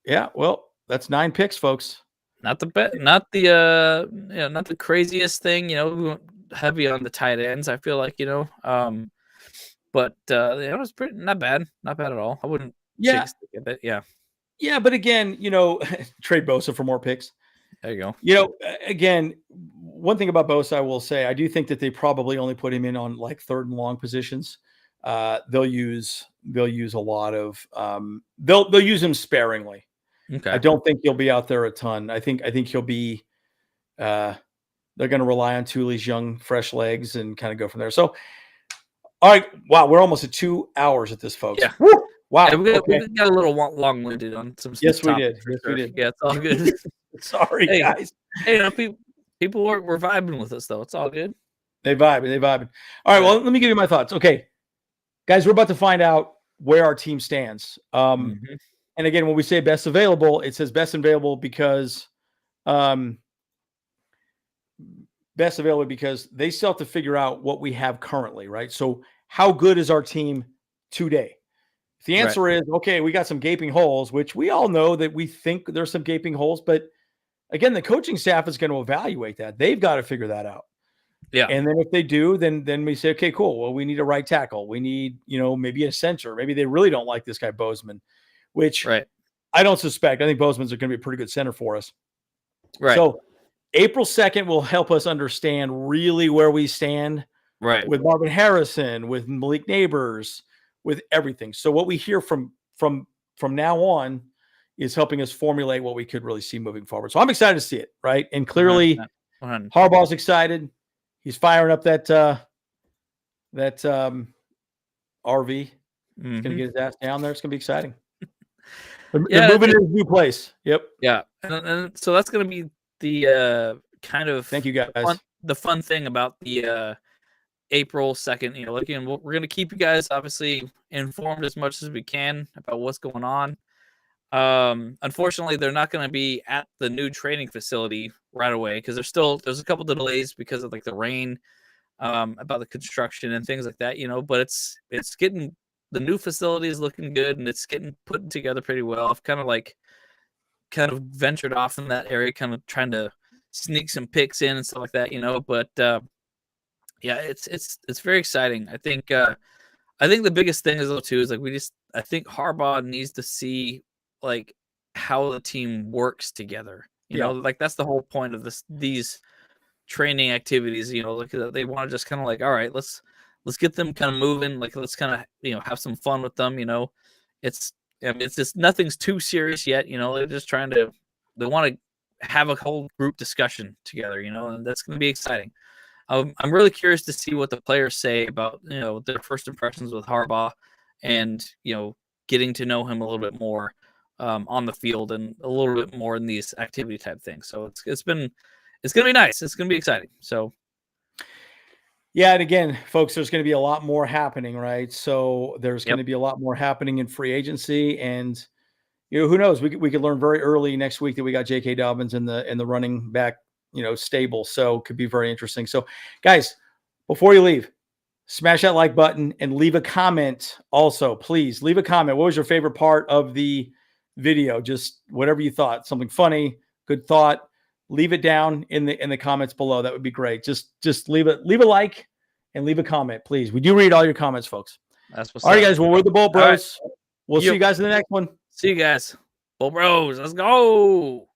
Yeah, well, that's 9 picks, folks. Not the not the craziest thing. We went heavy on the tight ends. I feel like but it was not bad at all. I wouldn't. Yeah. Yeah, but again, trade Bosa for more picks. There you go. Again, one thing about Bosa, I will say, I do think that they probably only put him in on like 3rd and long positions. They'll use a lot of they'll use him sparingly. Okay. I don't think he'll be out there a ton. I think he'll be. They're going to rely on Thule's young, fresh legs and kind of go from there. So, all right, wow, we're almost at 2 hours at this, folks. Yeah. Woo! Wow. Yeah, we Okay. got a little long-winded on some Yes, we topics did. for Yes, we sure. did. Yeah, it's all good. Sorry, Hey, guys. hey, people were vibing with us though. It's all good. They vibing. All right. Well, let me give you my thoughts. Okay, guys, we're about to find out where our team stands. Mhm. And again, when we say best available, it says best available because they still have to figure out what we have currently, right? So how good is our team today? If the answer is, okay, we got some gaping holes, which we all know that we think there's some gaping holes, but again, the coaching staff is going to evaluate that. They've got to figure that out. Yeah. And then if they do, then we say, okay, cool. Well, we need a right tackle. We need, maybe a center. Maybe they really don't like this guy Bozeman, which I don't suspect. I think Bozeman's going to be a pretty good center for us. Right. So April 2nd will help us understand really where we stand with Marvin Harrison, with Malik Neighbors, with everything. So what we hear from now on is helping us formulate what we could really see moving forward. So I'm excited to see it, right? And clearly 100%. Harbaugh's excited. He's firing up that RV. He's going to get his ass down there. It's going to be exciting. They're moving to a new place. Yep. Yeah. And so that's going to be the kind of thank you guys. The fun thing about the April 2nd, again, we're going to keep you guys obviously informed as much as we can about what's going on. Unfortunately, they're not going to be at the new training facility right away because there's a couple of delays because of like the rain, about the construction and things like that, but it's getting, the new facility is looking good and it's getting put together pretty well. I've kind of ventured off in that area, kind of trying to sneak some picks in and stuff like that, but yeah, it's very exciting. I think the biggest thing is though too is like I think Harbaugh needs to see like how the team works together. You know, like that's the whole point of these training activities. Like they want to just kind of like, all right, let's get them kind of moving. Like let's kind of have some fun with them. It's just nothing's too serious yet. They're just they want to have a whole group discussion together. And that's going to be exciting. I'm really curious to see what the players say about their first impressions with Harbaugh, and getting to know him a little bit more on the field and a little bit more in these activity type things. So it's gonna be nice. It's gonna be exciting. So yeah, and again, folks, there's going to be a lot more happening, right? So there's going to be a lot more happening in free agency, and who knows? We could learn very early next week that we got J.K. Dobbins in the running back stable. So could be very interesting. So guys, before you leave, smash that like button and leave a comment. Also, please leave a comment. What was your favorite part of the video? Just whatever you thought, something funny, good thought, leave it down in the comments below. That would be great. Just leave a like and leave a comment, please. We do read all your comments, folks. That's what's all right, up. guys. Well, we're the Bolt Bros. We'll see you guys in the next one. See you guys. Bolt Bros. Let's go.